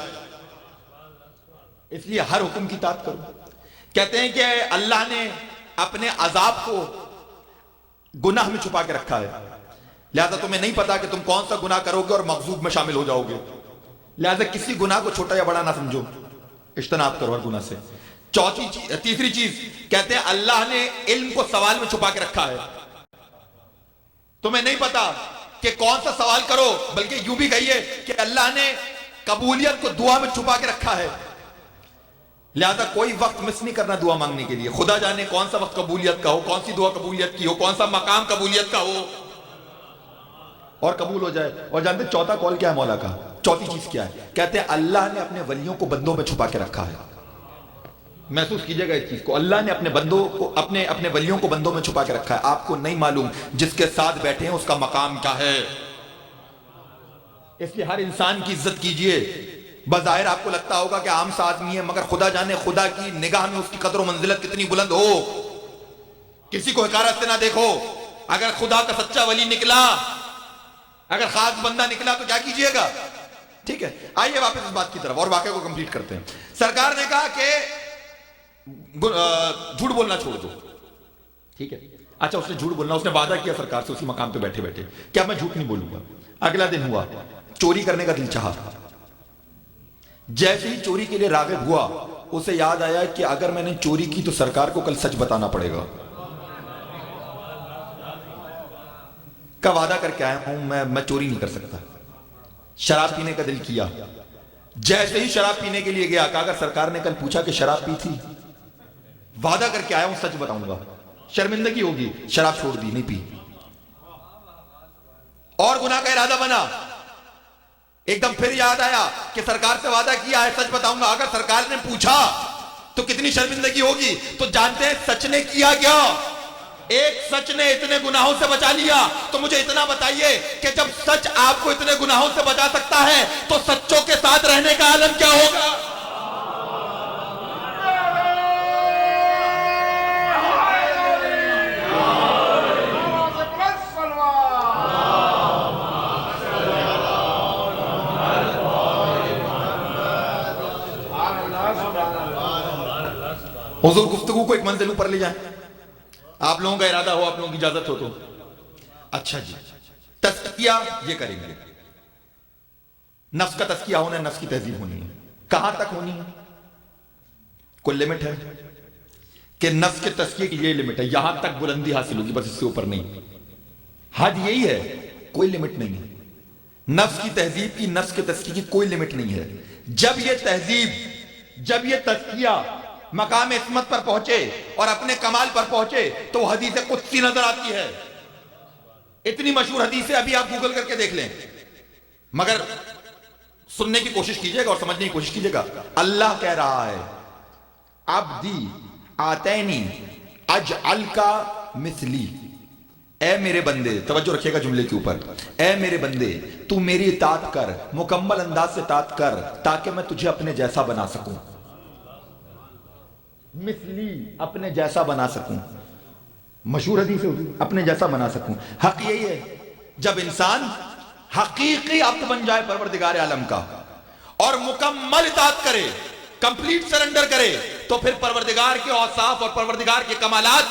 اس لیے ہر حکم کی اطاعت کرو. کہتے ہیں کہ اللہ نے اپنے عذاب کو گناہ میں چھپا کے رکھا ہے, لہذا تمہیں نہیں پتا کہ تم کون سا گناہ کرو گے اور مغضوب میں شامل ہو جاؤ گے, لہذا کسی گناہ کو چھوٹا یا بڑا نہ سمجھو, اجتناب کرو ہر گناہ سے. تیسری چیز کہتے ہیں اللہ نے علم کو سوال میں چھپا کے رکھا ہے. تمہیں نہیں پتا کہ کون سا سوال کرو, بلکہ یوں بھی کہیے کہ اللہ نے قبولیت کو دعا میں چھپا کے رکھا ہے, لہذا کوئی وقت مس نہیں کرنا دعا مانگنے کے لیے. خدا جانے کون سا وقت قبولیت کا ہو, کون سی دعا قبولیت کی ہو, کون سا مقام قبولیت کا ہو اور قبول ہو جائے. اور جانتے چوتھا قول کیا ہے مولا کا, چوتھی چیز کیا ہے, کہتے ہیں اللہ نے اپنے ولیوں کو بندوں میں چھپا کے رکھا ہے. محسوس کیجئے گا اس چیز کو, اللہ نے اپنے بندوں کو اپنے ولیوں کو بندوں میں چھپا کے رکھا ہے. آپ کو نہیں معلوم جس کے ساتھ بیٹھے ہیں اس کا مقام کیا ہے, اس لیے ہر انسان کی عزت کیجئے. بظاہر آپ کو لگتا ہوگا کہ عام سا آدمی ہے, مگر خدا جانے خدا کی نگاہ میں اس کی قدر و منزلت کتنی بلند ہو. کسی کو حقارت سے نہ دیکھو. اگر خدا کا سچا ولی نکلا, اگر خاص بندہ نکلا تو کیا کیجئے گا. ٹھیک ہے, آئیے واپس اس بات کی طرف اور واقعے کو کمپلیٹ کرتے ہیں. سرکار نے کہا کہ جھوٹ بولنا چھوڑ دو. ٹھیک ہے, اچھا اس نے جھوٹ بولنا, اس نے وعدہ کیا سرکار سے اسی مقام پہ بیٹھے بیٹھے کہ اب میں جھوٹ نہیں بولوں گا. اگلا دن ہوا, چوری کرنے کا دل چاہا. جیسے ہی چوری کے لیے راغب ہوا, اسے یاد آیا کہ اگر میں نے چوری کی تو سرکار کو کل سچ بتانا پڑے گا. کا وعدہ کر کے آیا ہوں, میں چوری نہیں کر سکتا. شراب پینے کا دل کیا, جیسے ہی شراب پینے کے لیے گیا, کہا اگر سرکار نے کل پوچھا کہ شراب پی تھی, وعدہ کر کے آیا ہوں سچ بتاؤں گا, شرمندگی ہوگی, شراب چھوڑ دی, نہیں پی. اور گناہ کا ارادہ بنا, ایک دم پھر یاد آیا کہ سرکار سے وعدہ کیا ہے سچ بتاؤں گا, اگر سرکار نے پوچھا تو کتنی شرمندگی ہوگی. تو جانتے ہیں سچ نے کیا کیا, ایک سچ نے اتنے گناہوں سے بچا لیا، تو مجھے اتنا بتائیے کہ جب سچ آپ کو اتنے گناہوں سے بچا سکتا ہے تو سچوں کے ساتھ رہنے کا عالم کیا ہوگا؟ حضور گفتگو کو ایک منزل اوپر لے جائیں، آپ لوگوں کا ارادہ ہو، آپ لوگوں کی اجازت ہو تو۔ اچھا جی، تزکیہ یہ کریں گے، نفس کا تزکیہ ہونا ہے، نفس کی تہذیب ہونی ہے۔ کہاں تک ہونی ہے؟ کوئی لمٹ ہے کہ نفس کے تزکیے کی یہ لمٹ ہے، یہاں تک بلندی حاصل ہوگی، بس اس سے اوپر نہیں۔ حد یہی ہے، کوئی لمٹ نہیں ہے نفس کی تہذیب کی، نفس کے تزکیے کی کوئی لمٹ نہیں ہے۔ جب یہ تہذیب، جب یہ تزکیہ مقام عصمت پر پہنچے اور اپنے کمال پر پہنچے تو وہ حدیث قدسی نظر آتی ہے۔ اتنی مشہور حدیث ہے، ابھی آپ گوگل کر کے دیکھ لیں، مگر سننے کی کوشش کیجئے گا اور سمجھنے کی کوشش کیجئے گا۔ اللہ کہہ رہا ہے عبدی آتینی اجعلکا مثلی، اے میرے بندے، توجہ رکھیے گا جملے کے اوپر، اے میرے بندے تو میری اطاعت کر، مکمل انداز سے اطاعت کر تاکہ میں تجھے اپنے جیسا بنا سکوں۔ مثلی، اپنے جیسا بنا سکوں، مشہور حدیث ہے، اپنے جیسا بنا سکوں۔ حق یہی ہے، جب انسان حقیقی عبد بن جائے پروردگار عالم کا اور مکمل اطاعت کرے، کمپلیٹ سرنڈر کرے، تو پھر پروردگار کے اوصاف اور پروردگار کے کمالات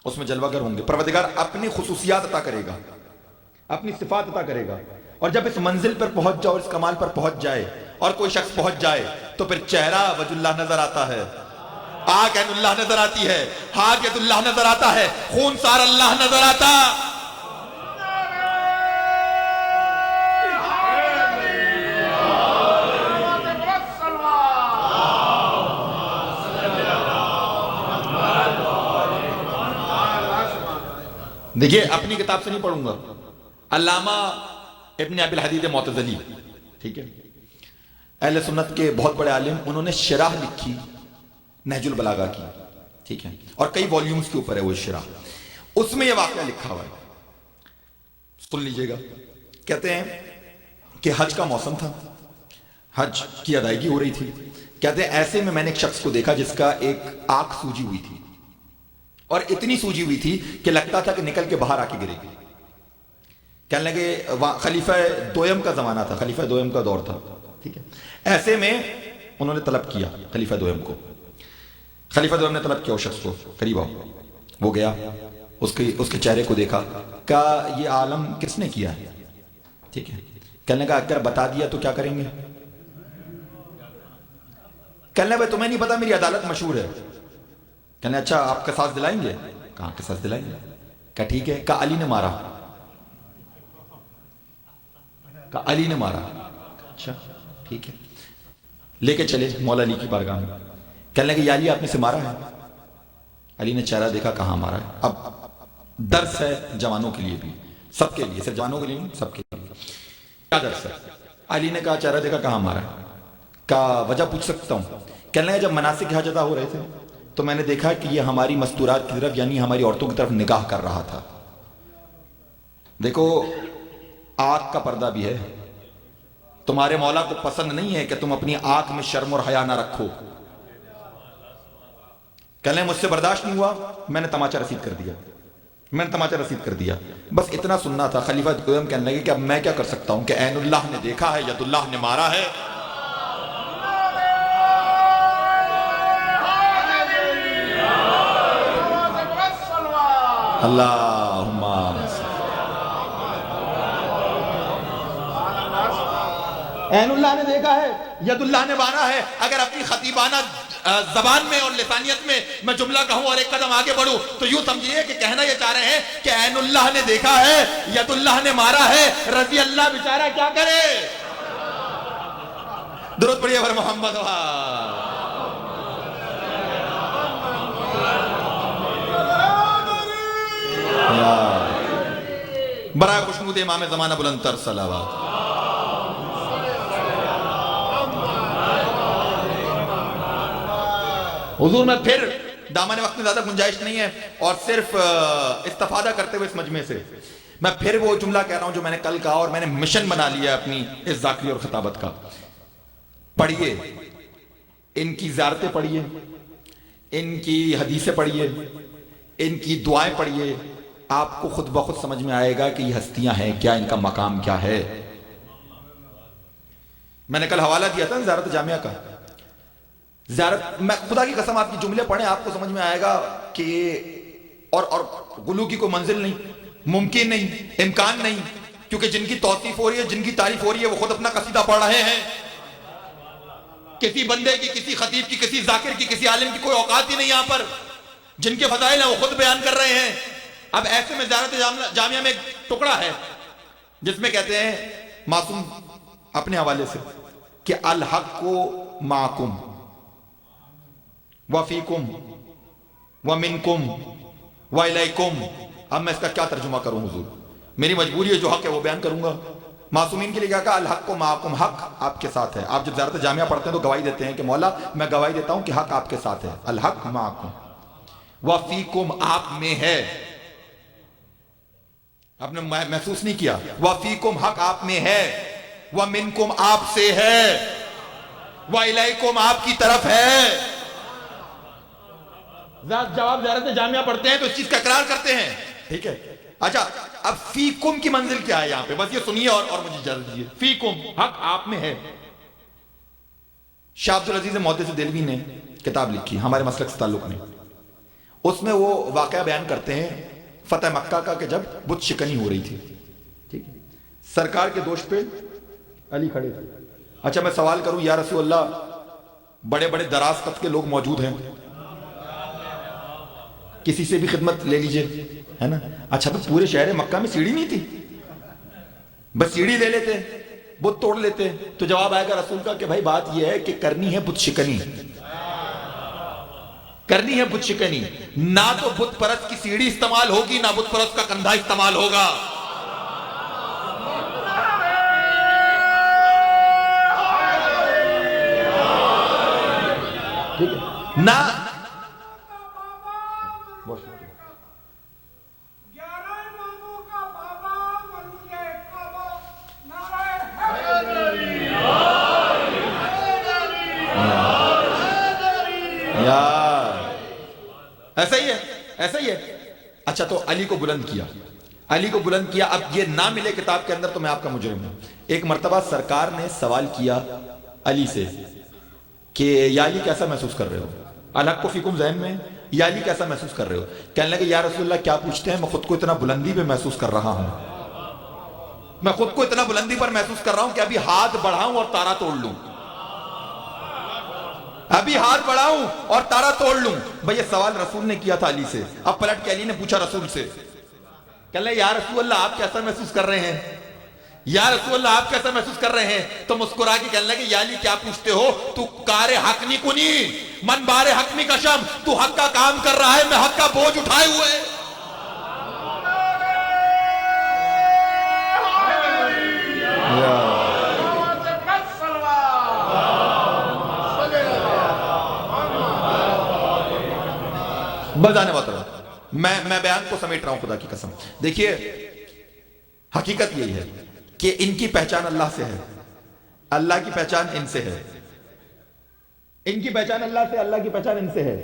اس میں جلوہ گر ہوں گے۔ پروردگار اپنی خصوصیات عطا کرے گا، اپنی صفات عطا کرے گا، اور جب اس منزل پر پہنچ جائے اور اس کمال پر پہنچ جائے اور کوئی شخص پہنچ جائے تو پھر چہرہ وجہ اللہ نظر آتا ہے، آنکھ عین اللہ نظر آتی ہے، ہاتھ ید اللہ نظر آتا ہے، خون سار اللہ نظر آتا۔ دیکھیے، اپنی کتاب سے نہیں پڑھوں گا، علامہ ابن ابی الحدید معتزلی، ٹھیک ہے، اہل سنت کے بہت بڑے عالم، انہوں نے شرح لکھی نہج البلاغہ کی، ٹھیک ہے، اور کئی والیومز کے اوپر ہے وہ شرح، اس میں یہ واقعہ لکھا ہوا ہے، سن لیجئے گا۔ کہتے ہیں کہ حج کا موسم تھا، حج کی ادائیگی ہو رہی تھی، کہتے ہیں ایسے میں نے ایک شخص کو دیکھا جس کا ایک آنکھ سوجی ہوئی تھی، اور اتنی سوجی ہوئی تھی کہ لگتا تھا کہ نکل کے باہر آ کے گرے گی۔ کہنے لگے، خلیفہ دویم کا زمانہ تھا، خلیفہ دویم کا دور تھا، ٹھیک ہے، ایسے میں انہوں نے طلب کیا خلیفہ دویم کو، خلیفہ دویم نے طلب کیا اس شخص کو، قریب آؤ۔ وہ گیا، اس کے چہرے کو دیکھا، کہا یہ عالم کس نے کیا ہے، ٹھیک ہے، کہنے لگا اگر بتا دیا تو کیا کریں گے؟ کہنے لگا تمہیں نہیں پتا، میری عدالت مشہور ہے۔ کہنے اچھا آپ قصاص دلائیں گے؟ کہاں قصاص دلائیں گے؟ کہا ٹھیک ہے، کہا علی نے مارا، کہا علی نے مارا، اچھا ٹھیک ہے، لے کے چلے مولا علی کی بارگاہ میں، کہنے لگے یا علی آپ نے سے مارا ہے؟ علی نے چہرہ دیکھا، کہاں مارا ہے۔ اب درس ہے جوانوں کے لیے بھی، سب کے لیے، صرف جوانوں کے لیے نہیں، سب کے لیے، کیا درس ہے؟ علی نے کہا چہرہ دیکھا، کہاں مارا ہے؟ کہا وجہ پوچھ سکتا ہوں؟ کہنے لگے جب مناسک حج ادا ہو رہے تھے تو میں نے دیکھا کہ یہ ہماری مستورات کی طرف، یعنی ہماری عورتوں کی طرف نگاہ کر رہا تھا۔ دیکھو آنکھ کا پردہ بھی ہے، تمہارے مولا کو پسند نہیں ہے کہ تم اپنی آنکھ میں شرم اور حیا نہ رکھو۔ کہنے مجھ سے برداشت نہیں ہوا، میں نے تماچا رسید کر دیا، بس اتنا سننا تھا۔ خلیفہ دویم کہنے لگے کہ اب میں کیا کر سکتا ہوں کہ عین اللہ نے دیکھا ہے، ید اللہ نے مارا ہے۔ اللہم عین اللہ نے دیکھا ہے، ید اللہ نے مارا ہے۔ اگر اپنی خطیبانہ زبان میں اور لسانیت میں میں جملہ کہوں اور ایک قدم آگے بڑھوں تو یوں سمجھیے کہ کہنا یہ چاہ رہے ہیں کہ عین اللہ نے دیکھا ہے، ید اللہ نے مارا ہے، رضی اللہ بیچارہ کیا کرے؟ درود پڑھیے پر محمد برائے خوشنود امام زمانہ بلند تر صلوات۔ حضور میں پھر دامن وقت میں زیادہ گنجائش نہیں ہے، اور صرف استفادہ کرتے ہوئے اس مجمع سے میں پھر وہ جملہ کہہ رہا ہوں جو میں نے کل کہا اور میں نے مشن بنا لیا اپنی اس ذاکری اور خطابت کا. پڑھیے ان کی زیارتیں پڑھیے, ان کی حدیثیں پڑھیے, ان کی دعائیں پڑھیے, آپ کو خود بخود سمجھ میں آئے گا کہ یہ ہستیاں ہیں کیا, ان کا مقام کیا ہے. میں نے کل حوالہ دیا تھا زیارت جامعہ کا. زیارت, میں خدا کی قسم آپ کی جملے پڑھیں آپ کو سمجھ میں آئے گا کہ اور غلو کی کوئی منزل نہیں, ممکن نہیں, امکان نہیں, کیونکہ جن کی توصیف ہو رہی ہے, جن کی تعریف ہو رہی ہے, وہ خود اپنا قصیدہ پڑھ رہے ہیں. کسی بندے کی, کسی خطیب کی, کسی ذاکر کی, کسی عالم کی کوئی اوقات ہی نہیں یہاں پر. جن کے فضائل ہیں وہ خود بیان کر رہے ہیں. اب ایسے میں زیارت جامعہ میں ایک ٹکڑا ہے جس میں کہتے ہیں معصوم اپنے حوالے سے کہ الحق معکم وفیکم ومنکم والیکم. اب میں اس کا کیا ترجمہ کروں حضور, میری مجبوری ہے, جو حق ہے وہ بیان کروں گا. معصومین کے لیے کیا کہا, الحق معکم, حق آپ کے ساتھ ہے. آپ جب زیارت جامعہ پڑھتے ہیں تو گواہی دیتے ہیں کہ مولا میں گواہی دیتا ہوں کہ حق آپ کے ساتھ ہے. الحق معکم وفیکم, آپ میں ہے. آپ نے محسوس نہیں کیا, وفیکم حق آپ میں ہے, ومنکم آپ سے ہے, والیکم آپ کی طرف ہے. جواب زیارت جامعہ پڑھتے ہیں تو اس چیز کا اقرار کرتے ہیں, ٹھیک ہے. اچھا اب فیکم کی منزل کیا ہے یہاں پہ, بس یہ سنیے اور مجھے اجازت دیجیے. فیکم حق آپ میں ہے. شاہ عبد العزیز محدث دہلوی نے کتاب لکھی ہمارے مسلک سے تعلق نہیں, اس میں وہ واقعہ بیان کرتے ہیں فتح مکہ کا کہ جب بت شکنی ہو رہی تھی, ٹھیک ہے, سرکار کے دوش پہ علی کھڑے تھے. اچھا میں سوال کروں یا رسول اللہ, بڑے بڑے دراز قد کے لوگ موجود ہیں, کسی سے بھی خدمت لے لیجئے, ہے نا. اچھا تو پورے شہر مکہ میں سیڑھی نہیں تھی, بس سیڑھی لے لیتے, بت توڑ لیتے, تو جواب آئے گا رسول کا کہ بھائی بات یہ ہے کہ کرنی ہے بت شکنی, کرنی ہے بت شکنی. نہ تو بت پرست کی سیڑھی استعمال ہوگی, نہ بت پرست کا کندھا استعمال ہوگا. ٹھیک ہے نہ, ایسا ہی ہے, ایسا ہی ہے. اچھا تو علی کو بلند کیا, علی کو بلند کیا. اب یہ نہ ملے کتاب کے اندر تو میں آپ کا مجرم ہوں. ایک مرتبہ سرکار نے سوال کیا علی سے کہ یا علی کیسا محسوس کر رہے ہو, الحق کو فیکم ذہن میں, یا علی کیسا محسوس کر رہے ہو. کہنے لگے یا رسول اللہ کیا پوچھتے ہیں, میں خود کو اتنا بلندی پہ محسوس کر رہا ہوں, میں خود کو اتنا بلندی پر محسوس کر رہا ہوں کہ ابھی ہاتھ بڑھاؤں اور تارا توڑ لوں, ابھی ہاتھ بڑھاؤں اور تارا توڑ لوں. بھئی یہ سوال رسول نے کیا تھا علی سے. اب پلٹ کے علی نے پوچھا رسول سے, کہنے لگے یا رسول اللہ آپ کیسا محسوس کر رہے ہیں, یا رسول اللہ آپ کیسا محسوس کر رہے ہیں. تو مسکرا کے کہنے لگے یا علی کیا پوچھتے ہو, تو کار حق نی کنی من بار حق نی کشم, تو حق کا کام کر رہا ہے, میں حق کا بوجھ اٹھائے ہوئے. بجانے والا میں بیان کو سمیٹ رہا ہوں خدا کی قسم. دیکھیے حقیقت یہی ہے کہ ان کی پہچان اللہ سے ہے, اللہ کی پہچان ان سے ہے. ان کی پہچان اللہ سے, اللہ کی پہچان ان سے ہے.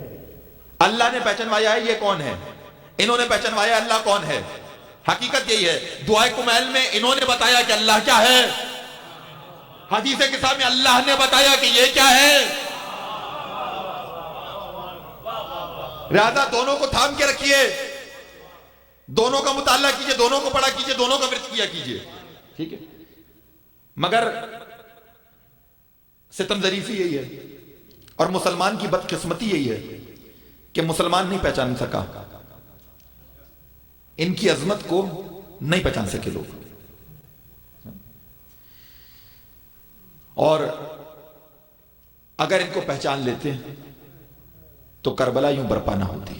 اللہ نے پہچانوایا ہے یہ کون ہے, انہوں نے پہچانوایا اللہ کون ہے. حقیقت یہی ہے. دعائے کمیل میں انہوں نے بتایا کہ اللہ کیا ہے, حدیث کتاب میں اللہ نے بتایا کہ یہ کیا ہے. لہذا دونوں کو تھام کے رکھیے, دونوں کا مطالعہ کیجئے, دونوں کو پڑھا کیجئے, دونوں کا ورد کیا کیجئے, ٹھیک ہے. مگر ستم ظریفی یہی ہے اور مسلمان کی بدقسمتی یہی ہے کہ مسلمان نہیں پہچان سکا, ان کی عظمت کو نہیں پہچان سکے لوگ. اور اگر ان کو پہچان لیتے تو کربلا یوں برپا نہ ہوتی.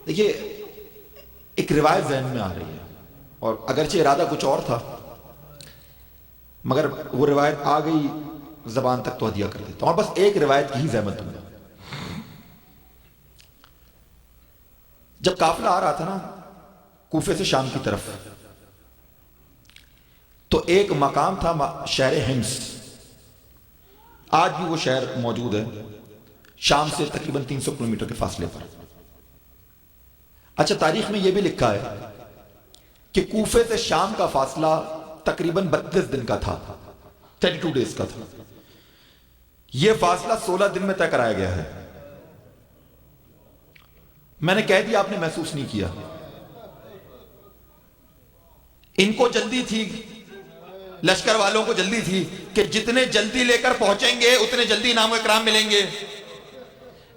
دیکھیے ایک روایت ذہن میں آ رہی ہے, اور اگرچہ ارادہ کچھ اور تھا, مگر وہ روایت آ گئی زبان تک تو ہدیہ کر دیتا ہوں، اور بس ایک روایت کی ہی زحمت دوں گا۔ جب قافلہ آ رہا تھا نا کوفے سے شام کی طرف، تو ایک مقام تھا شہر حمص، آج بھی وہ شہر موجود ہے، شام سے تقریباً 300 کلومیٹر کے فاصلے پر۔ اچھا، تاریخ میں یہ بھی لکھا ہے کہ کوفے سے شام کا فاصلہ تقریباً 32 دن کا تھا، 32 ڈیز کا تھا۔ یہ فاصلہ 16 دن میں طے کرایا گیا ہے۔ میں نے کہہ دیا، آپ نے محسوس نہیں کیا۔ ان کو جلدی تھی، لشکر والوں کو جلدی تھی کہ جتنے جلدی لے کر پہنچیں گے اتنے جلدی انعام و اکرام ملیں گے،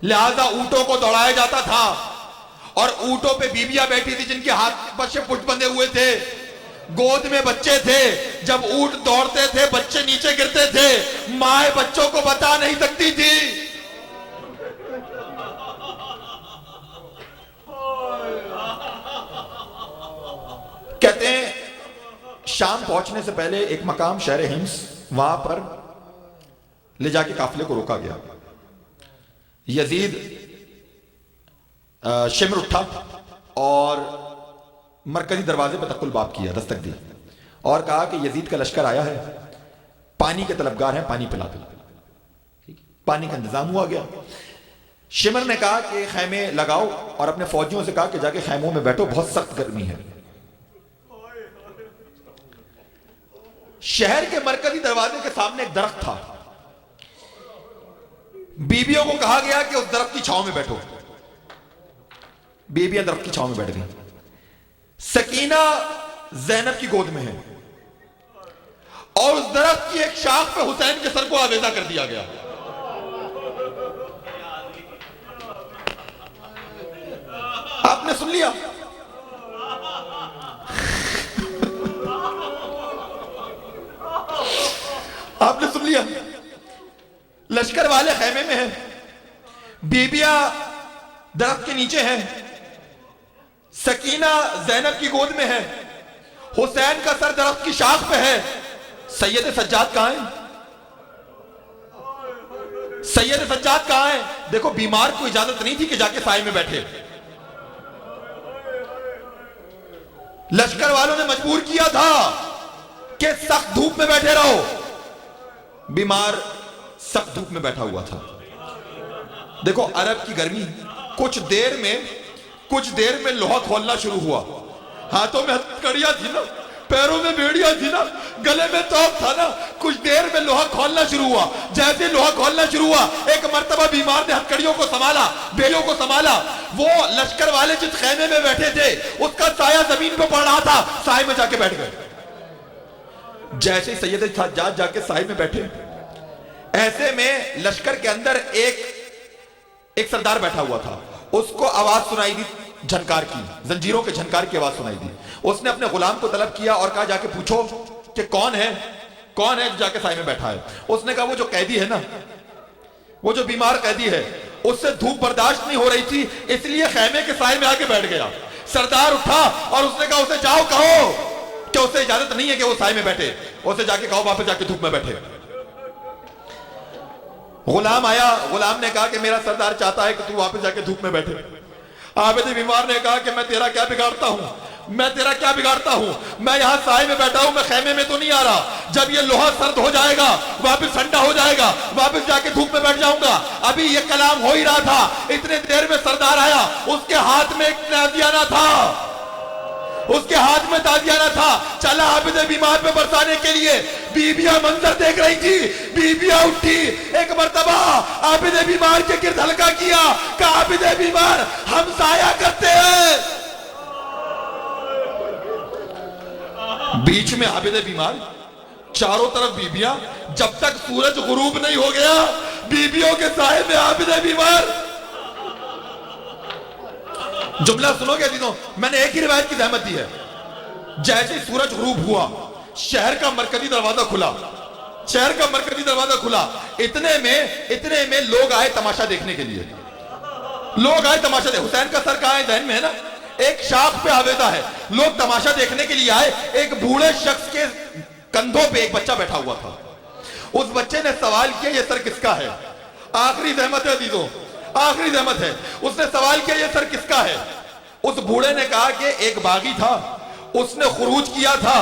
لہذا اونٹوں کو دوڑایا جاتا تھا، اور اونٹوں پہ بیویاں بیٹھی تھی جن کے ہاتھ پر پٹ بندھے ہوئے تھے، گود میں بچے تھے۔ جب اونٹ دوڑتے تھے بچے نیچے گرتے تھے، مائیں بچوں کو بتا نہیں سکتی تھی۔ کہتے ہیں شام پہنچنے سے پہلے ایک مقام شہر حمص، وہاں پر لے جا کے قافلے کو روکا گیا۔ یزید شمر اٹھا اور مرکزی دروازے پہ تق الباب کیا، دستک دی، اور کہا کہ یزید کا لشکر آیا ہے، پانی کے طلبگار ہیں، پانی پلا دو۔ پانی کا انتظام ہوا گیا۔ شمر نے کہا کہ خیمے لگاؤ، اور اپنے فوجیوں سے کہا کہ جا کے خیموں میں بیٹھو، بہت سخت گرمی ہے۔ شہر کے مرکزی دروازے کے سامنے ایک درخت تھا، بیویوں کو کہا گیا کہ اس درخت کی چھاؤں میں بیٹھو۔ بیویاں درخت کی چھاؤں میں بیٹھ گئیں۔ سکینہ زینب کی گود میں ہے، اور اس درخت کی ایک شاخ پہ حسین کے سر کو آویزہ کر دیا گیا۔ آپ نے سن لیا؟ آپ نے سن لیا؟ لشکر والے خیمے میں ہیں، بیبیاں درخت کے نیچے ہیں، سکینہ زینب کی گود میں ہے، حسین کا سر درخت کی شاخ پہ ہے۔ سید سجاد کہاں ہیں؟ سید سجاد کہاں ہیں؟ دیکھو، بیمار کو اجازت نہیں تھی کہ جا کے سائے میں بیٹھے، لشکر والوں نے مجبور کیا تھا کہ سخت دھوپ میں بیٹھے رہو۔ بیمار سخت دھوپ میں بیٹھا ہوا تھا۔ دیکھو عرب کی گرمی، کچھ دیر میں لوہا کھولنا شروع ہوا، ہاتھوں میں ہتھکڑیاں تھی نا، پیروں میں بیڑیاں تھی نا، گلے میں توپ تھا نا، کچھ دیر میں لوہا کھولنا شروع ہوا۔ جیسے لوہا کھولنا شروع ہوا، ایک مرتبہ بیمار نے ہتھکڑیوں کو سنبھالا، بیڑیوں کو سنبھالا۔ وہ لشکر والے جس خیمے میں بیٹھے تھے اس کا سایہ زمین پہ پڑ رہا تھا، سائے میں جا کے بیٹھ گئے۔ جیسے سید سجاد جا کے سائے میں بیٹھے، ایسے میں لشکر کے اندر ایک سردار بیٹھا ہوا تھا، اس کو آواز سنائی دی جھنکار کی، زنجیروں کے جھنکار کی آواز سنائی دی۔ اس نے اپنے غلام کو طلب کیا اور کہا جا کے پوچھو کہ کون ہے جو جا کے سائے میں بیٹھا ہے۔ اس نے کہا وہ جو قیدی ہے نا، وہ جو بیمار قیدی ہے، اس سے دھوپ برداشت نہیں ہو رہی تھی، اس لیے خیمے کے سائے میں آ کے بیٹھ گیا۔ سردار اٹھا اور اس نے کہا اسے جاؤ کہو کہ اسے اجازت نہیں ہے کہ وہ سائے میں بیٹھے، اسے جا کے کہو واپس جا کے دھوپ میں بیٹھے۔ غلام آیا، غلام نے کہا کہ میرا سردار چاہتا ہے کہ تو واپس جا کے دھوپ میں بیٹھے۔ عابد بیمار نے کہا کہ میں تیرا کیا بگاڑتا ہوں، میں یہاں سائے میں بیٹھا ہوں، میں خیمے میں تو نہیں آ رہا۔ جب یہ لوہا سرد ہو جائے گا، واپس ٹھنڈا ہو جائے گا، واپس جا کے دھوپ میں بیٹھ جاؤں گا۔ ابھی یہ کلام ہو ہی رہا تھا، اتنے دیر میں سردار آیا، اس کے ہاتھ میں ایک تازیانہ تھا، چلا عابد بیمار پہ برسانے کے لیے۔ بیبیاں منظر دیکھ رہی تھی، بیبیاں اٹھی، ایک مرتبہ عابد بیمار کے گرد ہلکا کیا کہ عابد بیمار ہم سایہ کرتے ہیں۔ بیچ میں عابد بیمار، چاروں طرف بیبیاں، جب تک سورج غروب نہیں ہو گیا بیبیوں کے سائے میں عابد بیمار۔ جملہ سنو گے عزیزوں، میں نے ایک ہی روایت کی زحمت دی ہے۔ جیسے سورج غروب ہوا، شہر کا مرکزی دروازہ کھلا، اتنے میں لوگ آئے تماشا دیکھنے کے لیے۔ حسین کا سر کہاں ہے؟ ذہن میں ہے نا، ایک شاخ پہ آویزہ ہے، لوگ تماشا دیکھنے کے لیے آئے۔ ایک بوڑھے شخص کے کندھوں پہ ایک بچہ بیٹھا ہوا تھا. اس بچے نے سوال کیا یہ سر کس کا ہے؟ آخری زحمت ہے عزیزوں، آخری زحمت ہے. اس نے سوال کیا یہ سر کس کا ہے؟ اس بوڑھے نے کہا کہ ایک باغی تھا، اس نے خروج کیا تھا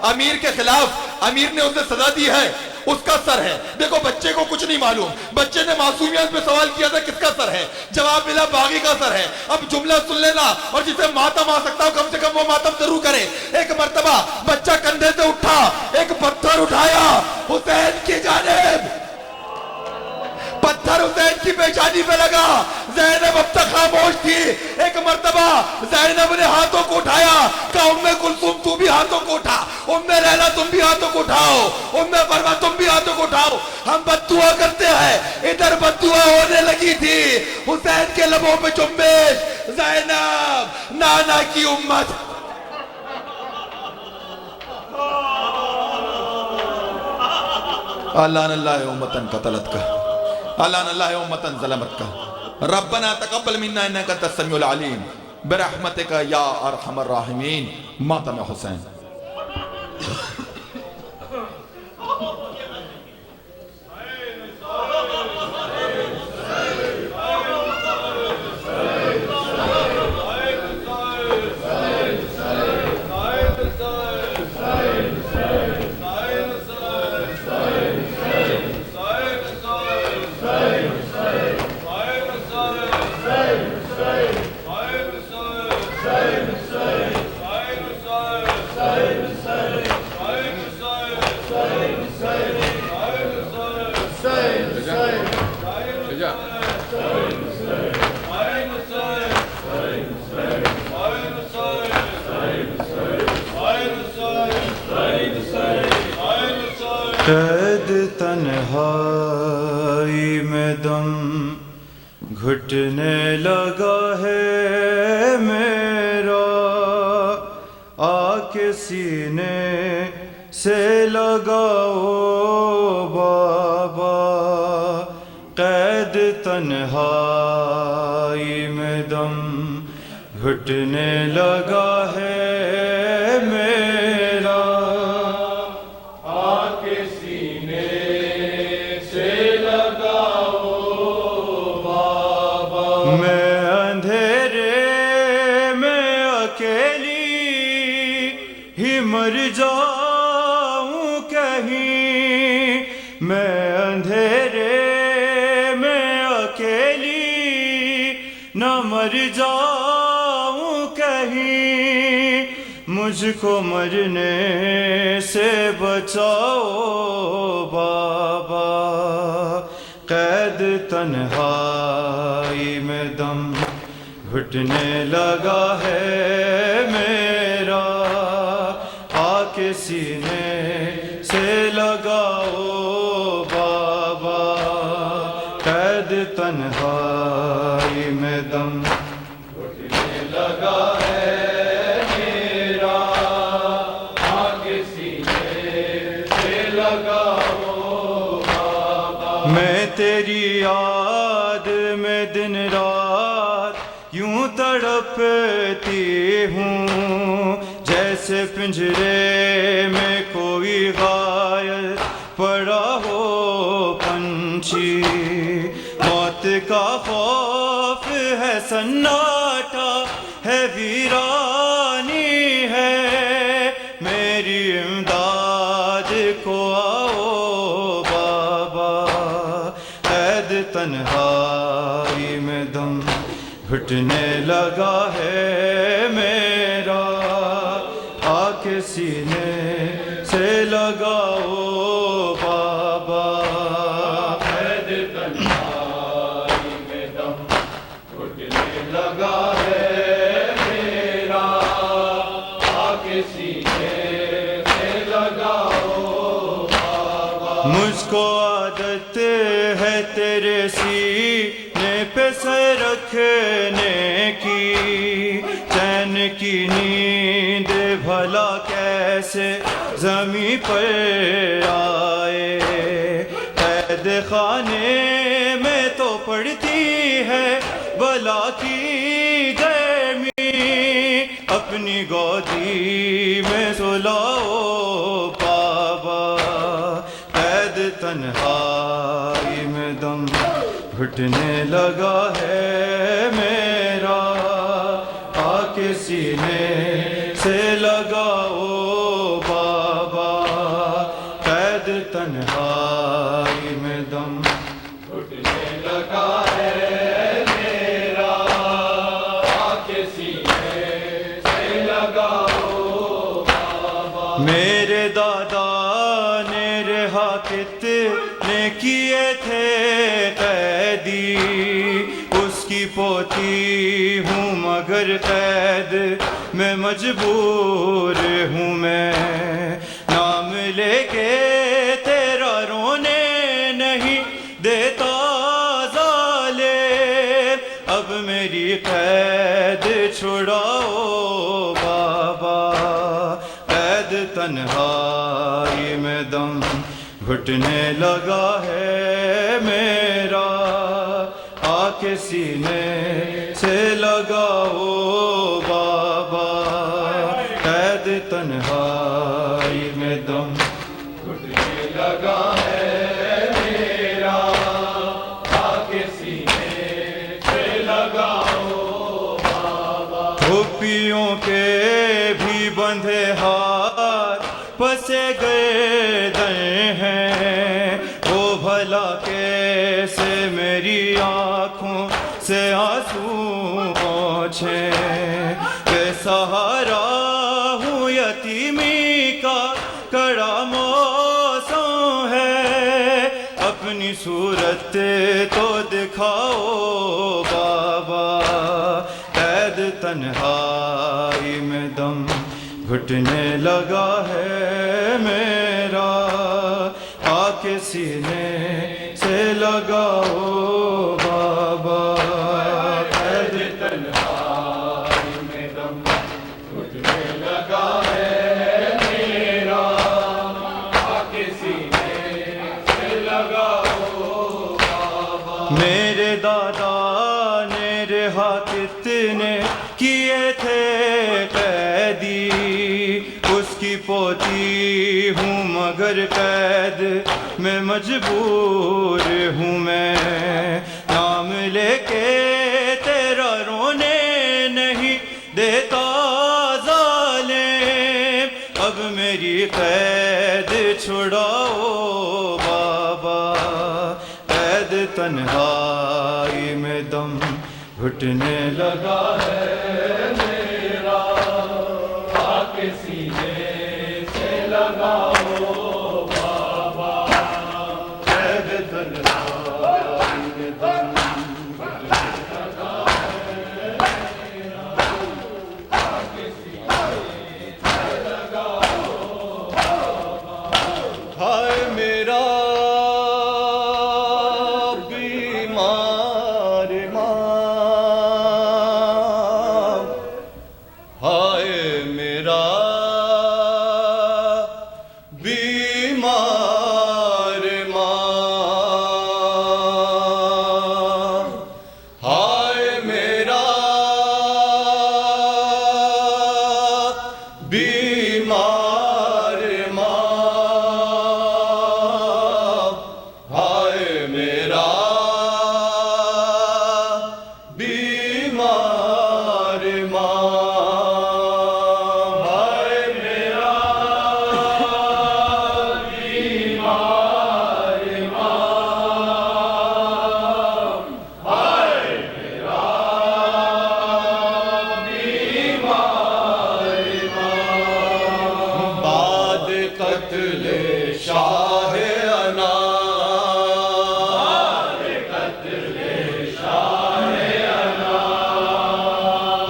امیر کے خلاف، امیر نے اسے سزا دی ہے، اس کا سر ہے. دیکھو بچے کو کچھ نہیں معلوم، بچے نے معصومیت پہ سوال کیا تھا کس کا سر ہے، جواب ملا باغی کا سر ہے. اب جملہ سن لینا، اور جسے ماتم آ سکتا ہو کم سے کم وہ ماتم ضرور کرے. ایک مرتبہ بچہ کندھے سے اٹھا، ایک پتھر اٹھایا حسین کی جانب، پتھر حسین کی پیشانی پہ لگا. زینب اب تک خاموش تھی. ایک مرتبہ زینب نے ہاتھوں کو اٹھایا، کہا ام کلثوم تو بھی ہاتھوں کو اٹھا، ام لیلا تم بھی ہاتھوں کو اٹھاؤ، ام فرما تم بھی ہاتھوں کو اٹھاؤ، ہم بد دعا کرتے ہیں. ادھر بد دعا ہونے لگی تھی، حسین کے لبوں پہ جنبش. زینب نانا کی امت، اللہ اللہ امتن قتلت کا، اللہ اللہ امتن ظلمت کا. ربنا تقبل منا انک انت السمیع العلیم برحمتک یا ارحم الراحمین. ماتم حسین. قید تنہائی میں دم گھٹنے لگا ہے میرا، آ کے سینے سے لگاؤ بابا. قید تنہائی میں دم گھٹنے لگا ہے میرا، مر جاؤں کہیں میں اندھیرے میں اکیلی، نہ مر جاؤں کہیں، مجھ کو مرنے سے بچاؤ بابا. قید تنہائی میں دم گھٹنے لگا ہے میرا، کے سینے سے لگاؤ بابا. قید تنہائی میں دم گھٹنے لگا ہے میرا، کے سینے سے لگاؤ بابا. میں تیری یاد میں دن رات یوں تڑپتی ہوں، جیسے پنجرے میں کوئی غائب پڑا ہو پنچھی. موت کا خوف ہے، سناٹا ہے، ویرانی ہے، میری امداد کو آؤ بابا. قید تنہائی میں دم گھٹنے لگا ہے میرا، کے سینے سے لگاؤ بابا. قید تنہائی میں دم گھٹنے لگا ہے میرا، کے سینے سے لگاؤ بابا. مجھ کو عادت ہے تیرے سینے پہ سر رکھنے کی، چین کی نیند بھلا کیسے زمیں پر آئے. قید خانے میں تو پڑتی ہے بلا کی گرمی، اپنی گودی میں سلاؤ بابا. گھٹنے لگا ہے میرا، آ کے سینے سے لگاؤ بابا، قید تنہائی میں دم گھٹنے لگا ہے میرا، آ کے سینے سے لگاؤ بابا۔ میرے دادا نے رہا کتنے کیے تھے قیدی، اس کی پوتی ہوں مگر قید میں مجبور ہوں میں، نام لے کے تیرا رونے نہیں دیتا ظالم، اب میری قید چھڑاؤ بابا، قید تنہائی میں دم گھٹنے لگا ہے میرا، آ کے سینے سے لگاؤ بابا، قید تنہائی میں دم گھٹنے لگا ہے میرا، آ کے سینے سے لگاؤ بابا۔ ٹوپیوں کے بھی بندھے ہاتھ پسے گردن ہیں، وہ بھلا کیسے میری آنکھوں سے آنسو پوچھیں، بے سہارا ہوں یتیمی کا کڑا موسم ہے، اپنی صورت تو دکھاؤ بابا، قید تنہائی میں دم گھٹنے لگا ہے میرا، آ کے سینے سے لگاؤ بابا، قید تنہائی میں دم گھٹنے لگا ہے میرا، آ کے سینے سے لگاؤ بابا۔ میرے دادا نے رہا کتنے کیے تھے قیدی، اس کی پوتی ہوں مگر قید میں مجبور ہوں میں، نام لے کے تیرا رونے نہیں دیتا ظالم، اب میری قید چھڑاؤ بابا، قید تنہائی میں دم گھٹنے لگا ہے میرا، آ کے سینے سے لگاؤ بابا، قید تنہائی میں دم گھٹنے لگا ہے میرا، آ کے سینے سے لگاؤ بابا۔ ہائے میرا بیمار ماں، ہائے میرا بیمار ماں، ہائے میرا بیمار ماں، ہائے میرا بیمار ماں، ہائے میرا بیمار ماں، ہائے میرا بیمار ماں، بعد قتل شاہ انا،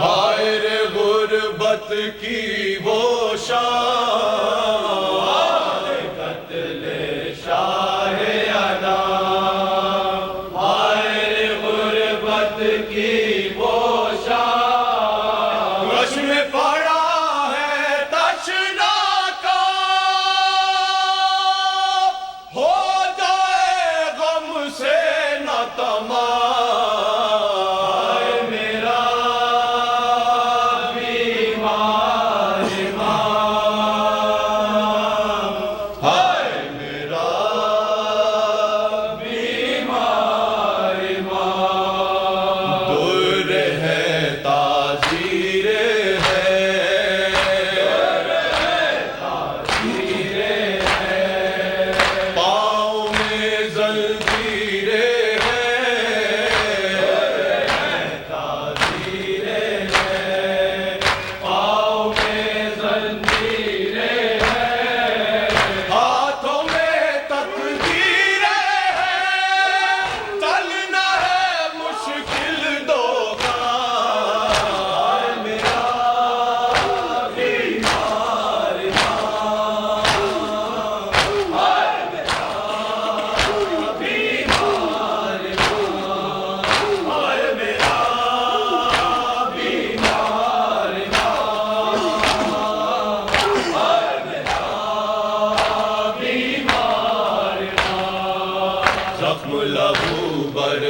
ہائے رے غربت کی وہ شان، قتل شاہ انا، ہائے رے غربت کی وہ شان، رش میں پڑا ہے تشنا کا، ہو جائے غم سے نہ تمام، میرا بیمار ماں، ہائے میرا بیمار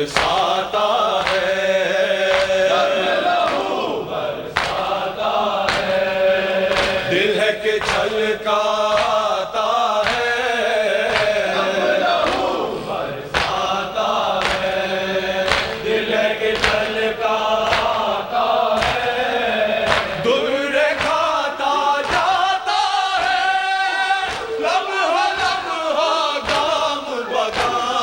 برساتا ہے، لہو برساتا ہے، دل ہے کہ چھلکاتا ہے، لہو برساتا ہے، دل ہے کہ چھلکاتا ہے، در کھاتا جاتا ہے، لمحہ لمحہ گام بگام،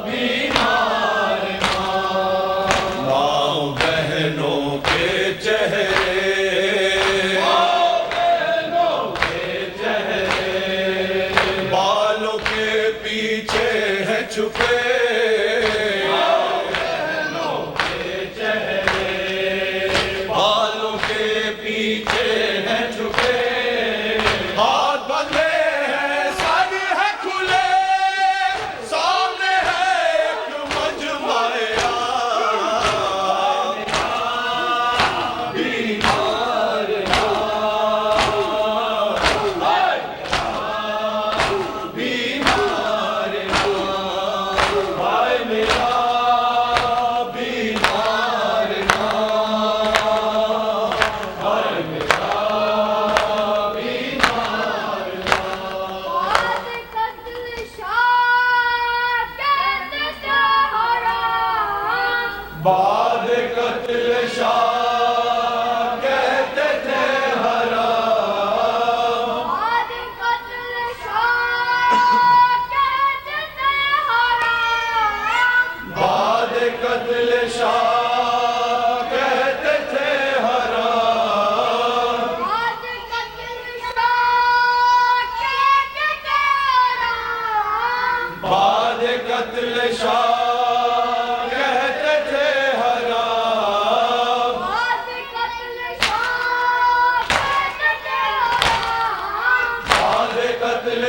بیمار ماں بہنوں کے چہرے، بالوں کے پیچھے ہے چھپے، بالوں کے پیچھے ہے چھپے، ہاتھ بندھے ہیں سر ہے کھلے، سامنے ہے ایک مجمع بعد قتل شاہ کہتے تھے حرام، بعد قتل شاہ کہتے تھے حرام، بعد قتل شاہ کہتے تھے حرام، بعد قتل شاہ کہتے تھے حرام، بعد قتل شاہ کہتے تھے حرام، بعد قتل شاہ کہتے تھے حرام، بعد قتل